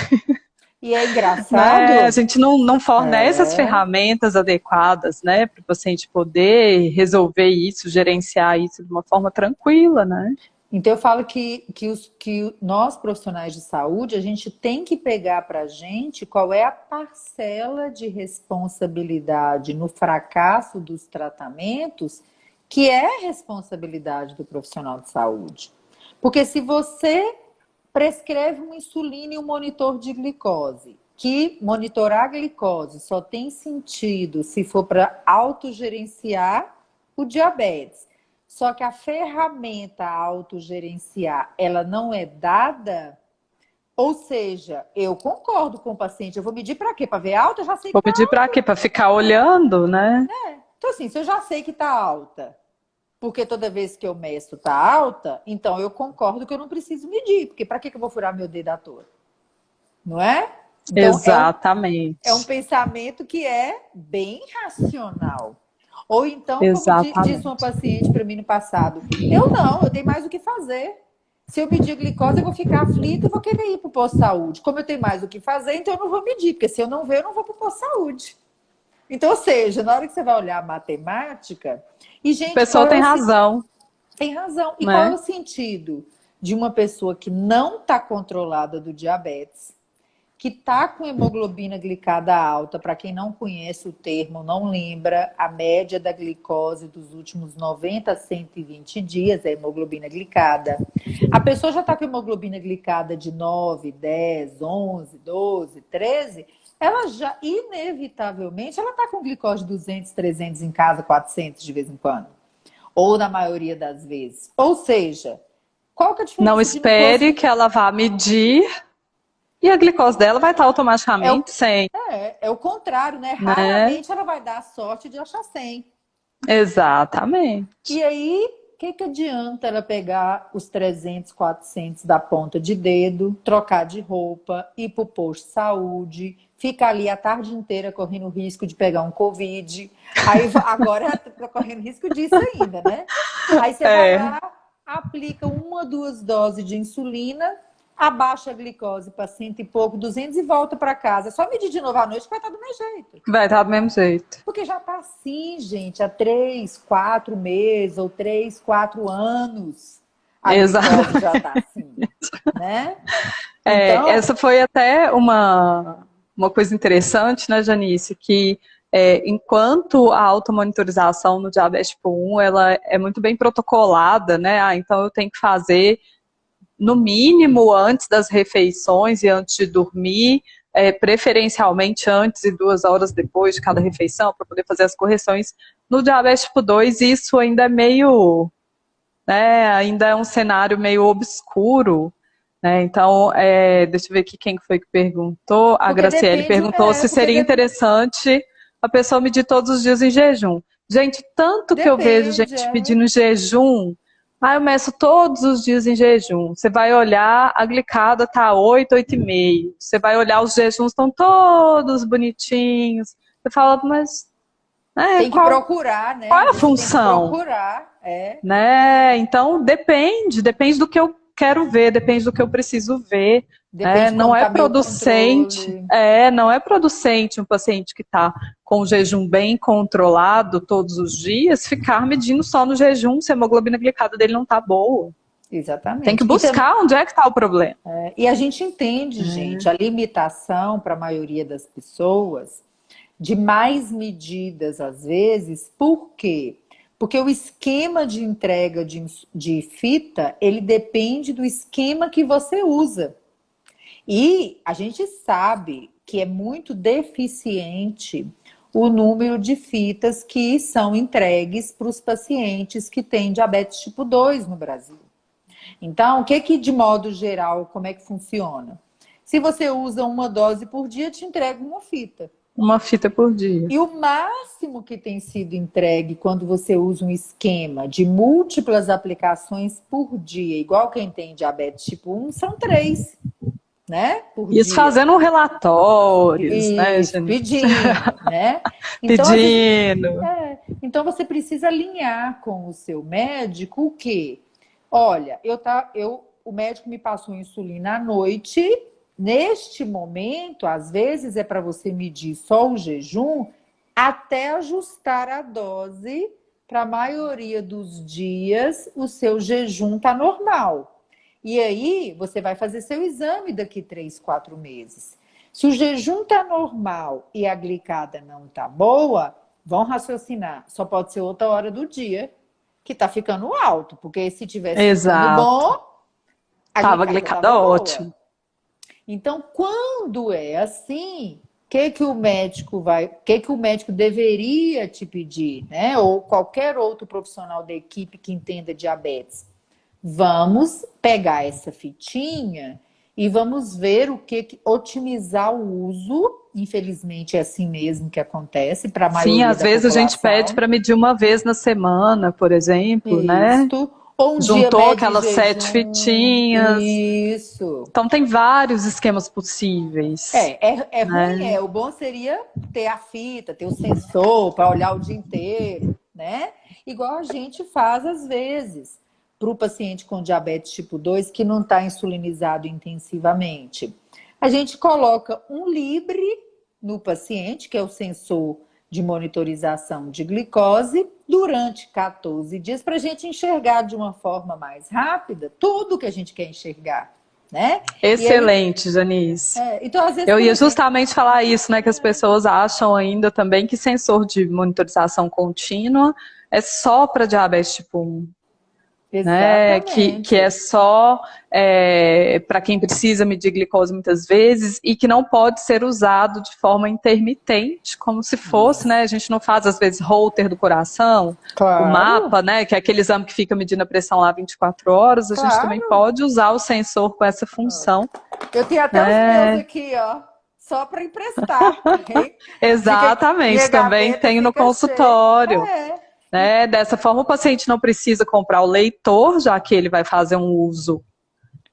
E é Né? A engraçado. gente não fornece as ferramentas adequadas, né, para o paciente poder resolver isso, gerenciar isso de uma forma tranquila, né? Então, eu falo que nós, profissionais de saúde, a gente tem que pegar para a gente qual é a parcela de responsabilidade no fracasso dos tratamentos, que é responsabilidade do profissional de saúde. Porque se você prescreve uma insulina e um monitor de glicose. Que monitorar a glicose só tem sentido se for para autogerenciar o diabetes. Só que a ferramenta autogerenciar, ela não é dada. Ou seja, eu concordo com o paciente. Eu vou medir para quê? Para ver alta? Eu já sei que Vou está pedir para alta. quê? Para ficar olhando, né? Então, assim, se eu já sei que está alta, porque toda vez que eu meço está alta, então eu concordo que eu não preciso medir. Porque para que eu vou furar meu dedo à toa? Não é? Então, é um Exatamente. pensamento que é bem racional. Ou então, como disse uma Exatamente. paciente para mim no passado, eu tenho mais o que fazer. Se eu medir glicose, eu vou ficar aflita e vou querer ir para o posto de saúde. Como eu tenho mais o que fazer, então eu não vou medir, porque se eu não ver, eu não vou para o posto de saúde. Então, ou seja, na hora que você vai olhar a matemática, e, A gente, pessoa tem razão, tem razão. E qual é né? o sentido de uma pessoa que não está controlada do diabetes, que está com hemoglobina glicada alta? Para quem não conhece o termo, não lembra, a média da glicose dos últimos 90 a 120 dias é hemoglobina glicada. A pessoa já está com hemoglobina glicada de 9, 10, 11, 12, 13, ela já, inevitavelmente, ela está com glicose de 200, 300 em casa, 400 de vez em quando. Ou na maioria das vezes. Ou seja, qual que é a Não diferença de espere glicose? que ela vá medir e a glicose dela vai estar É o, automaticamente 100, é o contrário, né? né? Raramente ela vai dar a sorte de achar 100. Exatamente. E aí, o que adianta ela pegar os 300, 400 da ponta de dedo, trocar de roupa, ir para o posto de saúde, ficar ali a tarde inteira correndo risco de pegar um Covid. Aí agora está correndo risco disso ainda, né? Aí você vai É, lá, aplica 1, 2 doses de insulina, abaixa a glicose para 100 e pouco, 200 e volta para casa. É só medir de novo à noite que vai estar do mesmo jeito. vai estar do mesmo jeito. Porque já está assim, gente, há 3, 4 meses ou 3, 4 anos. A glicose Exato. já está assim, né? É, Então, essa foi até uma coisa interessante, né, Janice, que enquanto a automonitorização no diabetes tipo 1, ela é muito bem protocolada, né? Ah, então eu tenho que fazer no mínimo antes das refeições e antes de dormir, preferencialmente antes e 2 horas depois de cada refeição, para poder fazer as correções. No diabetes tipo 2, isso ainda é meio, né, ainda é um cenário meio obscuro, né? Então, deixa eu ver aqui quem foi que perguntou. A porque Graciele depende, perguntou se porque seria interessante a pessoa medir todos os dias em jejum. Gente, tanto que eu vejo depende, gente pedindo jejum, eu meço todos os dias em jejum. Você vai olhar, a glicada tá 8, 8,5. Você vai olhar, os jejuns estão todos bonitinhos. Você fala, mas tem que qual procurar, é né? a Você tem que função? procurar, Né? Então depende do que eu quero ver, depende do que eu preciso ver. depende de como Não é está meu producente, controle. não é producente um paciente que está com o jejum bem controlado todos os dias, ficar medindo só no jejum se a hemoglobina glicada dele não está boa. Tem que Exatamente. buscar onde é que está o problema. E a gente entende, gente, a limitação para a maioria das pessoas de mais medidas, às vezes. Por quê? Porque o esquema de entrega de fita, ele depende do esquema que você usa. E a gente sabe que é muito deficiente o número de fitas que são entregues para os pacientes que têm diabetes tipo 2 no Brasil. Então, o que de modo geral, como é que funciona? Se você usa uma dose por dia, te entrega uma fita. Uma fita por dia. E o máximo que tem sido entregue quando você usa um esquema de múltiplas aplicações por dia, igual quem tem diabetes tipo 1, são 3, né? Por Isso dia. fazendo relatórios, né, Isso, Janine? pedindo, né? Então, às vezes, Pedindo. então você precisa alinhar com o seu médico o quê? Olha, o médico me passou insulina à noite. Neste momento, às vezes é para você medir só o jejum até ajustar a dose. Para a maioria dos dias, o seu jejum está normal. E aí, você vai fazer seu exame daqui 3, 4 meses. Se o jejum está normal e a glicada não está boa, vão raciocinar. Só pode ser outra hora do dia que está ficando alto, porque se tivesse ficando Exato. bom, a Tava glicada glicada estava boa. ótimo. Então, quando é assim, que o médico que o médico deveria te pedir, né? Ou qualquer outro profissional da equipe que entenda diabetes. Vamos pegar essa fitinha e vamos ver otimizar o uso. Infelizmente é assim mesmo que acontece para a Sim, maioria às da vezes a gente pede população. para medir uma vez na semana, por exemplo, né? Isto. Ou um dia Juntou mede em aquelas 7 jejum. fitinhas. Isso. Então tem vários esquemas possíveis, É ruim, né? é. O bom seria ter a fita, ter o sensor para olhar o dia inteiro, né? Igual a gente faz às vezes para o paciente com diabetes tipo 2 que não está insulinizado intensivamente. A gente coloca um Libre no paciente, que é o sensor de monitorização de glicose, durante 14 dias, para a gente enxergar de uma forma mais rápida tudo que a gente quer enxergar, né? E aí, Excelente, Janice. então, às vezes, Eu por ia exemplo, justamente falar isso, né? Que as pessoas acham ainda também que sensor de monitorização contínua é só para diabetes tipo 1. Né, que é exatamente. só para quem precisa medir glicose muitas vezes e que não pode ser usado de forma intermitente, como se fosse, né? A gente não faz, às vezes, Holter do coração, o Claro, mapa, né? Que é aquele exame que fica medindo a pressão lá 24 horas, a gente também claro. pode usar o sensor com essa função, Eu tenho até os meus né? aqui, ó, só para emprestar. Minha Exatamente, também gaveta tem no fica cheia. consultório. É, Né? Dessa forma, o paciente não precisa comprar o leitor, já que ele vai fazer um uso,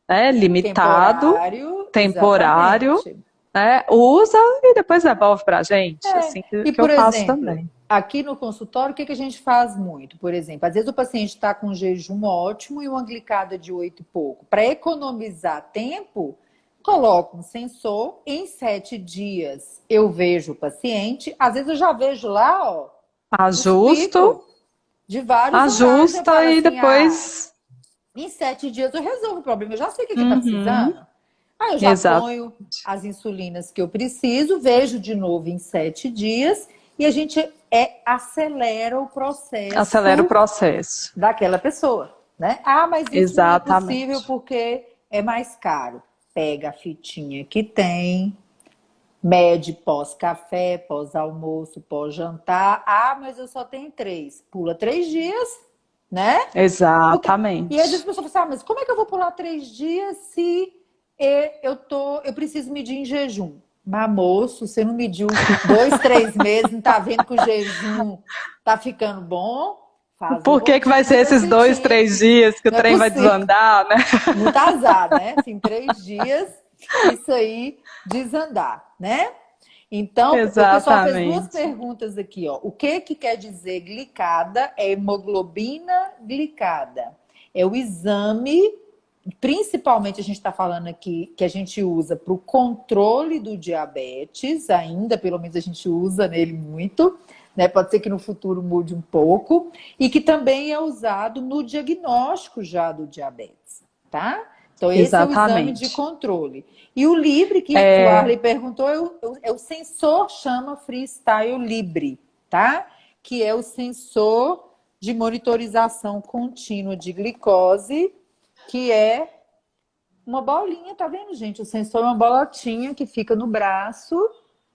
né, limitado, temporário, temporário, exatamente. né, usa e depois devolve para a gente, assim E, que eu por faço exemplo, também. aqui no consultório, o que a gente faz muito? Por exemplo, às vezes o paciente está com um jejum ótimo e uma glicada de 8 e pouco. Para economizar tempo, coloco um sensor, em 7 dias eu vejo o paciente, às vezes eu já vejo lá, ó, os Ajusto, picos de vários andares. Eu ajusta falo e assim, depois. em 7 dias eu resolvo o problema, eu já sei o que ele está Uhum, precisando. Aí eu já exato. ponho as insulinas que eu preciso, vejo de novo em 7 dias e a gente acelera o Acelera o processo processo. daquela pessoa, né? Ah, mas isso não é possível Exatamente. porque é mais caro. Pega a fitinha que tem, mede pós-café, pós-almoço, pós-jantar. Ah, mas eu só tenho 3. Pula 3 dias, né? E às vezes Exatamente. a pessoa fala assim, mas como é que eu vou pular 3 dias se eu preciso medir em jejum? Mas, moço, você não mediu 2, 3 meses, não tá vendo que o jejum tá ficando bom? Faz a Por que que vai ser rotina esses 2, certinha. 3 dias que o Não é trem vai possível. desandar, né? Muito azar, né? Assim, 3 dias, isso aí desandar, né? Então, o pessoal fez duas Exatamente. perguntas aqui, ó. O que quer dizer glicada? É hemoglobina glicada. É o exame, principalmente a gente está falando aqui, que a gente usa para o controle do diabetes, ainda, pelo menos a gente usa nele muito, né? Pode ser que no futuro mude um pouco, e que também é usado no diagnóstico já do diabetes, tá? Então, esse é o exame de Exatamente. controle. E o Libre, que o Arley perguntou, é o sensor, chama Freestyle Libre, tá? Que é o sensor de monitorização contínua de glicose, que é uma bolinha, tá vendo, gente? O sensor é uma bolotinha que fica no braço,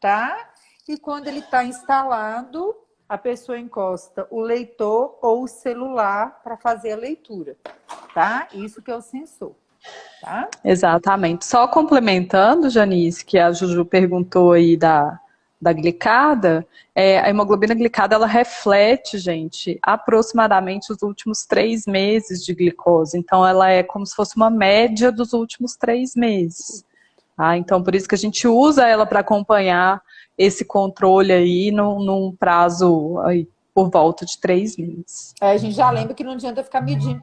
tá? E quando ele está instalado, a pessoa encosta o leitor ou o celular para fazer a leitura, tá? Isso que é o sensor, tá? Exatamente. Só complementando, Janice, que a Juju perguntou aí da glicada, a hemoglobina glicada, ela reflete, gente, aproximadamente os últimos 3 meses de glicose. Então, ela é como se fosse uma média dos últimos 3 meses. Tá? Então, por isso que a gente usa ela para acompanhar esse controle aí num prazo aí, por volta de 3 meses. A gente já lembra que não adianta ficar medindo,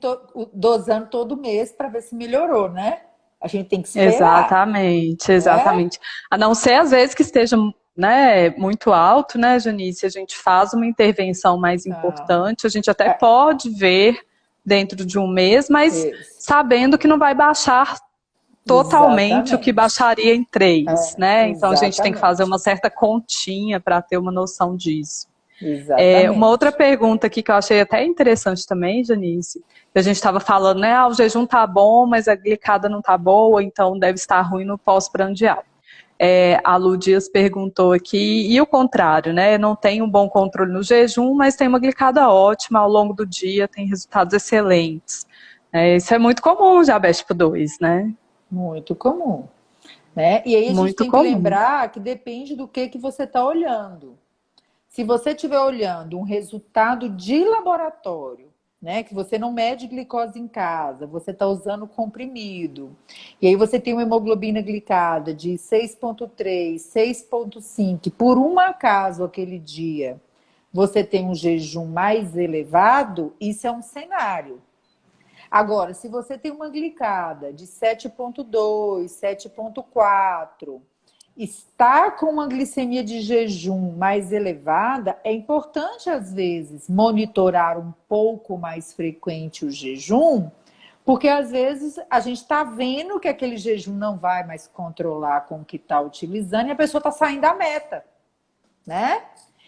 dosando todo mês para ver se melhorou, né? A gente tem que esperar, Exatamente, né? exatamente. A não ser às vezes que esteja, né, muito alto, né, Janice? A gente faz uma intervenção mais Ah, importante, a gente até pode ver dentro de um mês, mas isso. sabendo que não vai baixar totalmente o que Exatamente. baixaria em 3, né? Então a gente tem que fazer Exatamente. uma certa continha para ter uma noção disso. Uma outra Exatamente. pergunta aqui que eu achei até interessante também, Janice, que a gente estava falando, né? O jejum tá bom, mas a glicada não tá boa, então deve estar ruim no pós-prandial. A Lu Dias perguntou aqui, e o contrário, né? Não tem um bom controle no jejum, mas tem uma glicada ótima ao longo do dia, tem resultados excelentes. Isso é muito comum, diabetes tipo 2, né? Muito comum, né? E aí a gente Muito tem que comum. lembrar que depende do que você está olhando. Se você estiver olhando um resultado de laboratório, né, que você não mede glicose em casa, você está usando comprimido, e aí você tem uma hemoglobina glicada de 6,3, 6,5, por um acaso aquele dia, você tem um jejum mais elevado, isso é um cenário. Agora, se você tem uma glicada de 7,2, 7,4, estar com uma glicemia de jejum mais elevada, é importante, às vezes, monitorar um pouco mais frequente o jejum, porque às vezes a gente está vendo que aquele jejum não vai mais controlar com o que está utilizando e a pessoa está saindo da meta, né?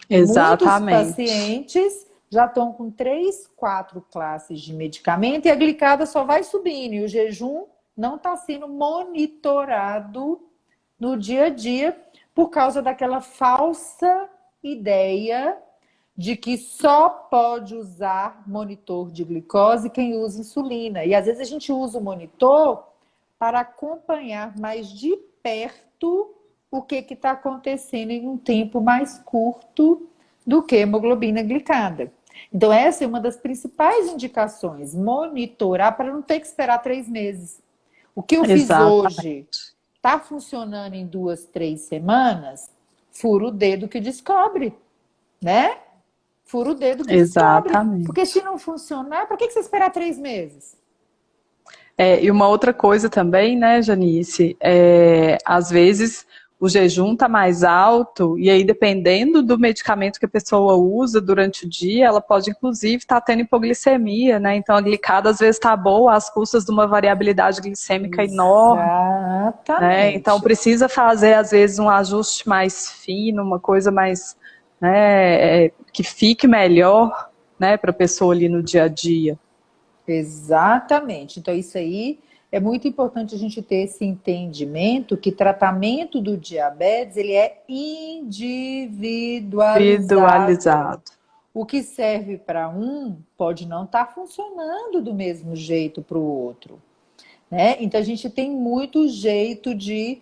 E muitos Exatamente. pacientes já estão com 3, 4 classes de medicamento e a glicada só vai subindo e o jejum não está sendo monitorado no dia a dia por causa daquela falsa ideia de que só pode usar monitor de glicose quem usa insulina. E às vezes a gente usa o monitor para acompanhar mais de perto o que está acontecendo em um tempo mais curto do que hemoglobina glicada. Então, essa é uma das principais indicações, monitorar para não ter que esperar 3 meses. O que eu fiz hoje Exatamente. está funcionando em 2, 3 semanas, fura o dedo que descobre, né? Fura o dedo que descobre. Porque se Exatamente. não funcionar, para que você esperar 3 meses? E uma outra coisa também, né, Janice, às vezes o jejum está mais alto e aí dependendo do medicamento que a pessoa usa durante o dia, ela pode inclusive estar tendo hipoglicemia, né? Então a glicada às vezes está boa às custas de uma variabilidade glicêmica enorme, né? Então Exatamente. precisa fazer às vezes um ajuste mais fino, uma coisa mais, né, que fique melhor, né, para a pessoa ali no dia a dia. Exatamente. Então, isso aí é muito importante a gente ter esse entendimento que tratamento do diabetes ele é individualizado. Individualizado. O que serve para um pode não estar funcionando do mesmo jeito para o outro, né? Então a gente tem muito jeito de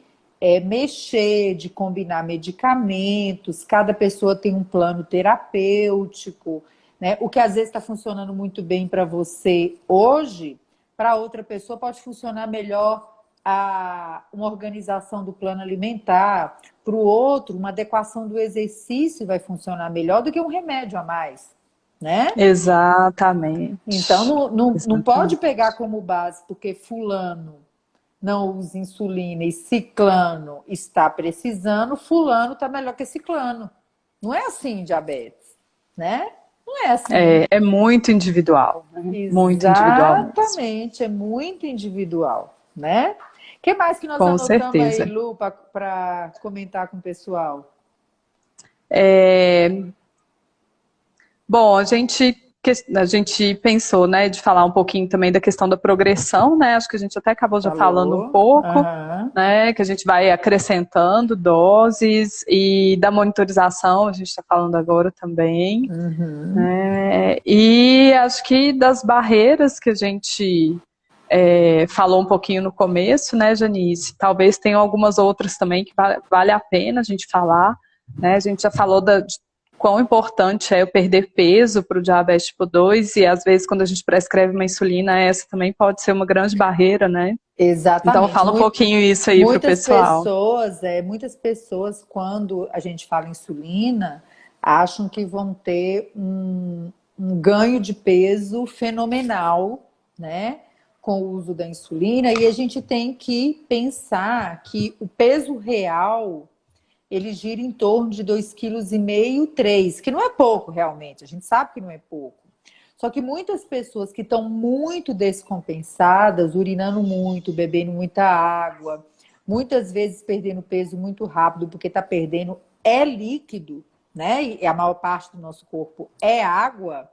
mexer, de combinar medicamentos, cada pessoa tem um plano terapêutico, né? O que às vezes está funcionando muito bem para você hoje, para outra pessoa pode funcionar melhor uma organização do plano alimentar, para o outro, uma adequação do exercício vai funcionar melhor do que um remédio a mais, né? Então Exatamente. não pode Exatamente. pegar como base porque fulano não usa insulina e ciclano está precisando, fulano está melhor que ciclano. Não é assim diabetes, né? Não é assim. É muito individual, né? Muito individual mesmo. Exatamente, é muito individual, né? O que mais que nós Com anotamos aí, certeza. Lu, para comentar com o pessoal? É, Bom, a gente pensou, né, de falar um pouquinho também da questão da progressão, né? Acho que a gente até acabou já falando um Falou? pouco, Aham. né? Que a gente vai acrescentando doses e da monitorização, a gente está falando agora também, Uhum. né? E acho que das barreiras que a gente falou um pouquinho no começo, né, Janice? Talvez tenham algumas outras também que vale a pena a gente falar, né? A gente já falou de quão importante é eu perder peso para o diabetes tipo 2 e às vezes quando a gente prescreve uma insulina, essa também pode ser uma grande barreira, né? Então Exatamente. fala um pouquinho isso aí para o pessoal. Muitas pessoas, quando a gente fala em insulina, acham que vão ter um ganho de peso fenomenal, né? Com o uso da insulina, e a gente tem que pensar que o peso real ele gira em torno de 2,5 kg, 3, que não é pouco realmente, a gente sabe que não é pouco. Só que muitas pessoas que estão muito descompensadas, urinando muito, bebendo muita água, muitas vezes perdendo peso muito rápido, porque está perdendo líquido, né? E a maior parte do nosso corpo é água.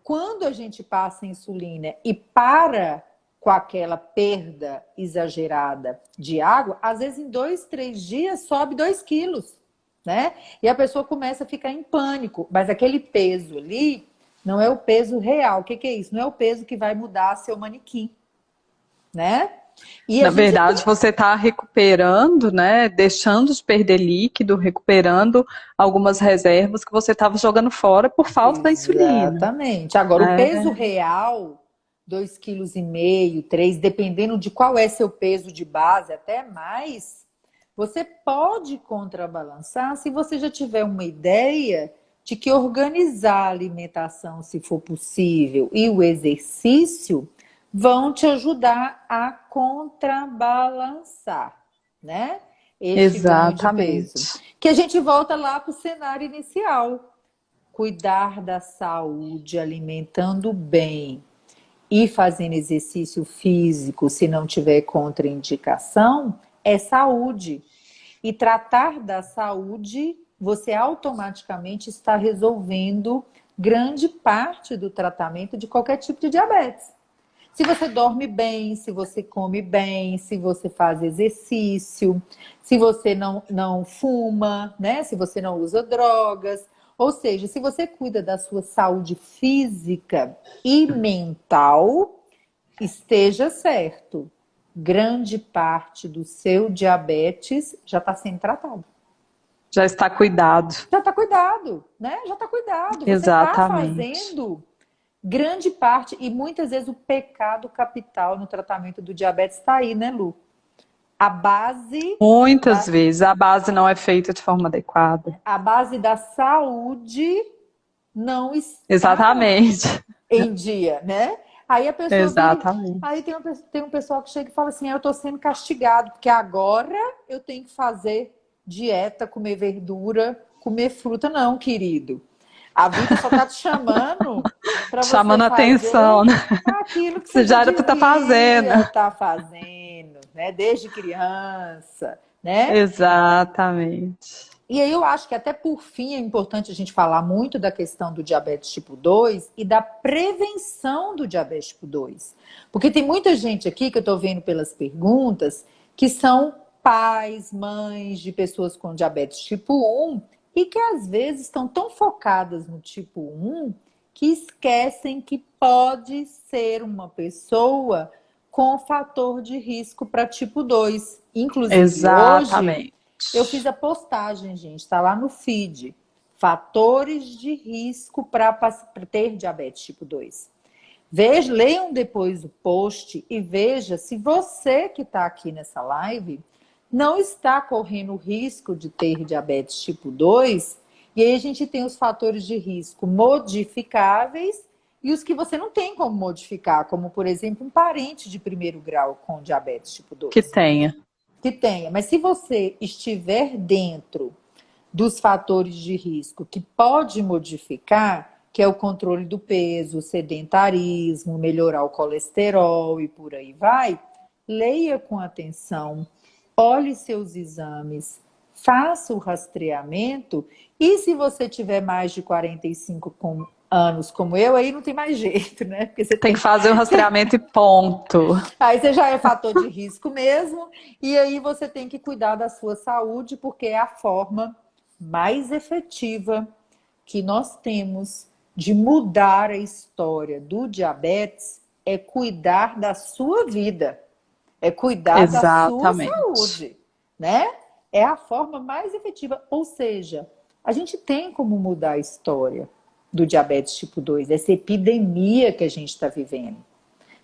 Quando a gente passa a insulina e para com aquela perda exagerada de água, às vezes em 2, 3 dias sobe 2 quilos, né? E a pessoa começa a ficar em pânico. Mas aquele peso ali não é o peso real. O que que é isso? Não é o peso que vai mudar seu manequim, né? E a Na gente verdade, você está recuperando, né? Deixando de perder líquido, recuperando algumas reservas que você estava jogando fora por falta da insulina, Exatamente. Agora, o peso né? real, 2,5 kg, 3, dependendo de qual é seu peso de base, até mais, você pode contrabalançar se você já tiver uma ideia de que organizar a alimentação, se for possível, e o exercício vão te ajudar a contrabalançar, né? Este ganho de peso. Exatamente. Que a gente volta lá para o cenário inicial. Cuidar da saúde, alimentando bem e fazendo exercício físico, se não tiver contraindicação, é saúde. E tratar da saúde, você automaticamente está resolvendo grande parte do tratamento de qualquer tipo de diabetes. Se você dorme bem, se você come bem, se você faz exercício, se você não fuma, né? Se você não usa drogas. Ou seja, se você cuida da sua saúde física e mental, esteja certo. Grande parte do seu diabetes já está sendo tratado. Já está cuidado. Já está cuidado, né? Já está cuidado. Você está Exatamente. fazendo grande parte, e muitas vezes o pecado capital no tratamento do diabetes está aí, né, Lu? A base Muitas da, vezes a base não é feita de forma adequada. a base da saúde não está Exatamente. em dia, né? Aí a pessoa vira. Exatamente. Aí tem um pessoal que chega e fala assim: eu estou sendo castigado, porque agora eu tenho que fazer dieta, comer verdura, comer fruta. Não, querido. A vida só está te chamando para você Chamando a atenção, fazer né? aquilo que você Você já já era pra estar fazendo. devia estar fazendo, né? Desde criança, né? Exatamente. E aí eu acho que até por fim é importante a gente falar muito da questão do diabetes tipo 2 e da prevenção do diabetes tipo 2. Porque tem muita gente aqui que eu estou vendo pelas perguntas que são pais, mães de pessoas com diabetes tipo 1 e que às vezes estão tão focadas no tipo 1 que esquecem que pode ser uma pessoa com fator de risco para tipo 2. Inclusive, hoje Exatamente. eu fiz a postagem, gente, está lá no feed. Fatores de risco para ter diabetes tipo 2. Veja, leiam depois o post e veja se você que está aqui nessa live não está correndo o risco de ter diabetes tipo 2. E aí a gente tem os fatores de risco modificáveis e os que você não tem como modificar, como, por exemplo, um parente de primeiro grau com diabetes tipo Que 2. tenha. Que tenha. Mas se você estiver dentro dos fatores de risco que pode modificar, que é o controle do peso, o sedentarismo, melhorar o colesterol e por aí vai, leia com atenção, olhe seus exames, faça o rastreamento e se você tiver mais de 45 anos como eu, aí não tem mais jeito, né? Porque você Tem tem que fazer o rastreamento e ponto. Aí você já é fator de risco mesmo, e aí você tem que cuidar da sua saúde, porque é a forma mais efetiva que nós temos de mudar a história do diabetes é cuidar da sua vida, é cuidar da sua Exatamente. saúde, né? É a forma mais efetiva. Ou seja, a gente tem como mudar a história do diabetes tipo 2, essa epidemia que a gente está vivendo.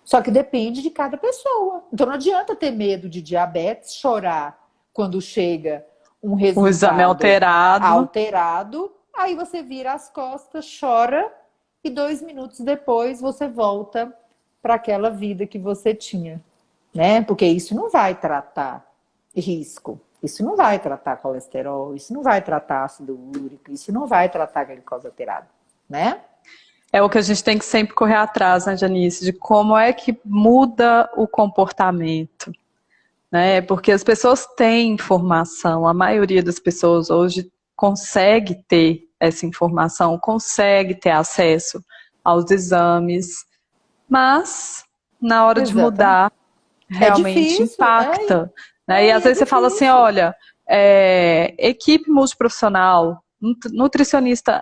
Só que depende de cada pessoa. Então não adianta ter medo de diabetes, chorar quando chega um O exame resultado alterado. alterado, aí você vira as costas, chora e 2 minutos depois você volta para aquela vida que você tinha, né? Porque isso não vai tratar risco, isso não vai tratar colesterol, isso não vai tratar ácido úrico, isso não vai tratar glicose alterada, né? É o que a gente tem que sempre correr atrás, né, Janice? De como é que muda o comportamento, né? Porque as pessoas têm informação, a maioria das pessoas hoje consegue ter essa informação, consegue ter acesso aos exames, mas na hora de Exatamente. mudar, É realmente difícil, impacta, né? E e às é vezes você fala assim, difícil. olha, equipe multiprofissional, nutricionista,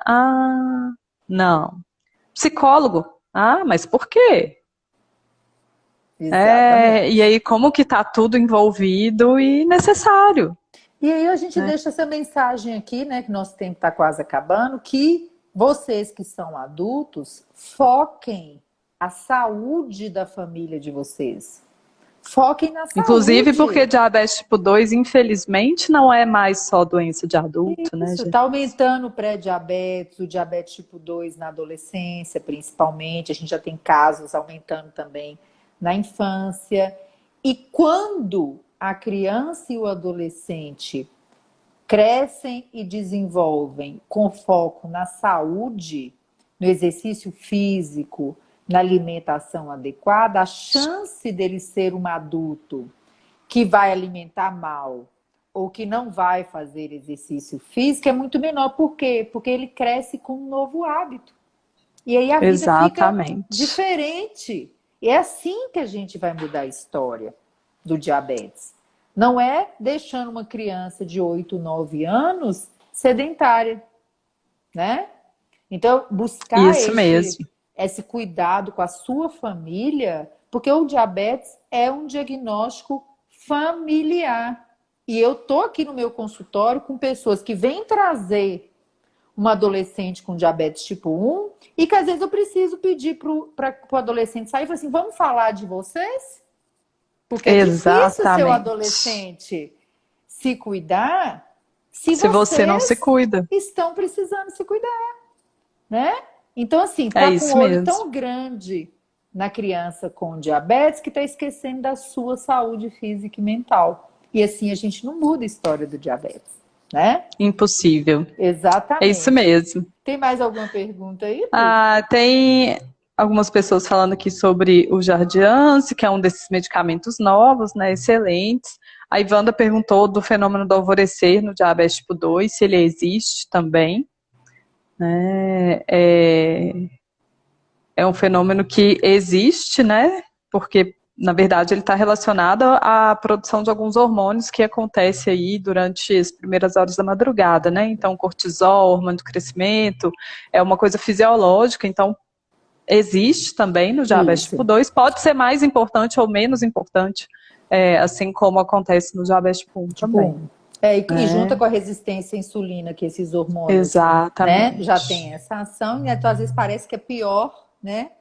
não. Psicólogo, mas por quê? E Exatamente. aí como que tá tudo envolvido e necessário, E aí a gente né? deixa essa mensagem aqui, né, que nosso tempo está quase acabando, que vocês que são adultos, foquem a saúde da família de vocês. Foquem na Inclusive porque saúde. diabetes tipo 2, infelizmente, não é mais só doença de adulto, né, Isso, gente? está aumentando o pré-diabetes, o diabetes tipo 2 na adolescência, principalmente. A gente já tem casos aumentando também na infância. E quando a criança e o adolescente crescem e desenvolvem com foco na saúde, no exercício físico, na alimentação adequada, a chance dele ser um adulto que vai alimentar mal ou que não vai fazer exercício físico é muito menor. Por quê? Porque ele cresce com um novo hábito. E aí a vida fica Exatamente. diferente. E é assim que a gente vai mudar a história do diabetes. Não é deixando uma criança de 8, 9 anos sedentária, né? Então, buscar Isso mesmo. esse cuidado com a sua família, porque o diabetes é um diagnóstico familiar. E eu tô aqui no meu consultório com pessoas que vêm trazer uma adolescente com diabetes tipo 1 e que às vezes eu preciso pedir para o adolescente sair e falar assim, vamos falar de vocês? Porque é difícil ser o Exatamente. adolescente se cuidar se Se você não se vocês cuida. estão precisando se cuidar, né? Então, assim, É tá com o isso olho mesmo. tão grande na criança com diabetes que tá esquecendo da sua saúde física e mental. E assim a gente não muda a história do diabetes, né? Impossível. É isso Exatamente. mesmo. Tem mais alguma pergunta aí, Pri? Tem algumas pessoas falando aqui sobre o Jardiance, que é um desses medicamentos novos, né, excelentes. A Ivanda perguntou do fenômeno do alvorecer no diabetes tipo 2, se ele existe também. Né? É um fenômeno que existe, né? Porque, na verdade, ele está relacionado à produção de alguns hormônios que acontece aí durante as primeiras horas da madrugada, né? Então, cortisol, hormônio do crescimento, é uma coisa fisiológica, então existe também no diabetes Isso, tipo 2, pode ser mais importante ou menos importante, assim como acontece no diabetes tipo 1 tipo também. 1. E junta Né? com a resistência à insulina, que esses hormônios, né, já tem Exatamente. essa ação, e então, às vezes parece que é pior, né,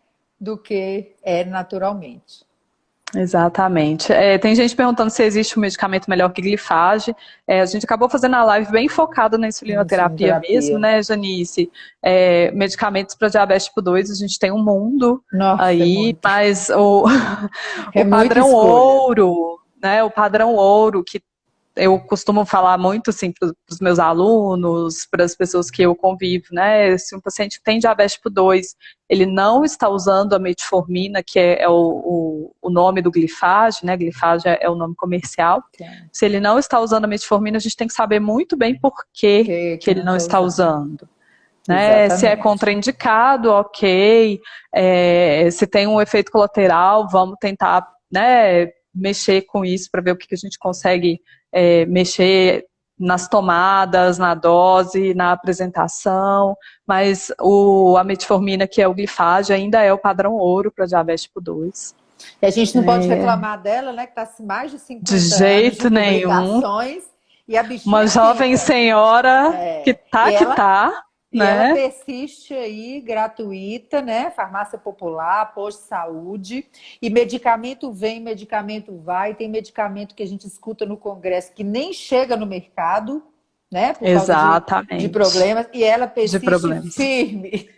do que é naturalmente. Exatamente. Tem gente perguntando se existe um medicamento melhor que glifage. A gente acabou fazendo a live bem focada na insulinoterapia mesmo, Insulinoterapia. né, Janice? Medicamentos para diabetes tipo 2, a gente tem um mundo Nossa, é aí, muito. mas o, É o muita padrão escolha. ouro, né? O padrão ouro que eu costumo falar muito assim para os meus alunos, para as pessoas que eu convivo, né? Se um paciente tem diabetes tipo 2, ele não está usando a metformina, que é o nome do glifage, né? Glifage é o nome comercial. Se ele não está usando a metformina, a gente tem que saber muito bem por que Que ele não não está está usando. usando. Né? Se é Exatamente. contraindicado, ok. Se tem um efeito colateral, vamos tentar, né, mexer com isso para ver o que a gente consegue mexer nas tomadas, na dose, na apresentação, mas a metformina, que é o glifage, ainda é o padrão ouro para diabetes tipo 2. E a gente não pode reclamar dela, né, que está mais de De 50 anos de jeito nenhum. publicações e a Uma bichinha jovem fica. senhora E que ela, tá, e ela né? persiste aí, gratuita, né? Farmácia popular, posto de saúde. E medicamento vem, medicamento vai. Tem medicamento que a gente escuta no Congresso que nem chega no mercado, né? Por causa de Exatamente. problemas. E ela De persiste problemas. firme.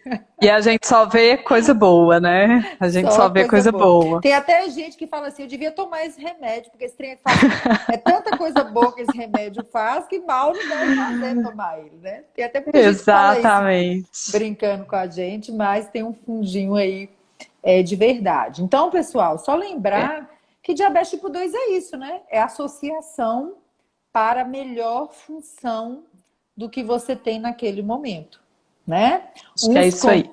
E a gente só vê coisa boa, né? A gente Só só vê coisa coisa boa. boa. Tem até gente que fala assim, eu devia tomar esse remédio, porque esse trem faz... é tanta coisa boa que esse remédio faz que mal não deve fazer tomar ele, né? Tem até muita gente que fala isso Exatamente. brincando com a gente, mas tem um fundinho aí de verdade. Então, pessoal, só lembrar que diabetes tipo 2 é isso, né? É associação para melhor função do que você tem naquele momento, né? Acho que é isso aí.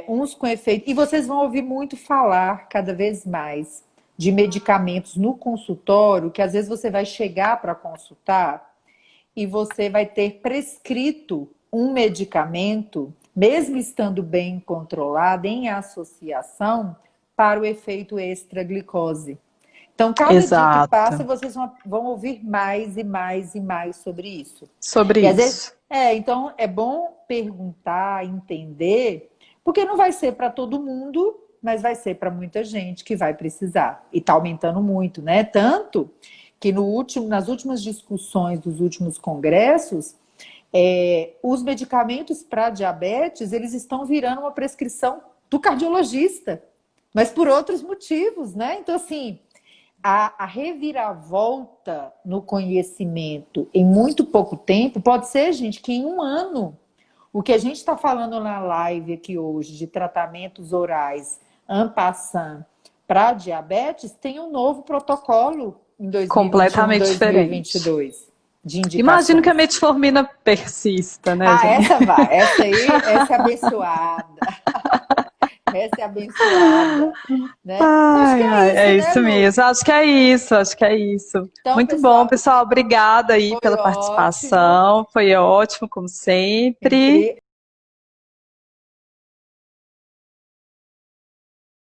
Uns com efeito. E vocês vão ouvir muito falar cada vez mais de medicamentos no consultório, que às vezes você vai chegar para consultar e você vai ter prescrito um medicamento, mesmo estando bem controlado, em associação, para o efeito extra-glicose. Então, cada dia que passa, Exato. vocês vão ouvir mais e mais e mais sobre isso. Sobre E às vezes, isso. então é bom perguntar, entender, porque não vai ser para todo mundo, mas vai ser para muita gente que vai precisar. E está aumentando muito, né? Tanto que nas últimas discussões dos últimos congressos, os medicamentos para diabetes, eles estão virando uma prescrição do cardiologista, mas por outros motivos, né? Então, assim, a reviravolta no conhecimento em muito pouco tempo pode ser, gente, que em um ano, o que a gente está falando na live aqui hoje de tratamentos orais en passant para diabetes, tem um novo protocolo em 2021, Completamente diferente. 2022 de Imagino que a indicações. metformina persista, né, Ah, Janine? essa vai. Essa é abençoada. Essa é abençoada, né? Então, acho que Ai, é ai, é isso, né, isso Lu? mesmo. Acho que é isso, acho que é isso. Então, Muito bom, pessoal, pessoal. Obrigada aí foi pela ótimo. participação. Foi ótimo, como sempre.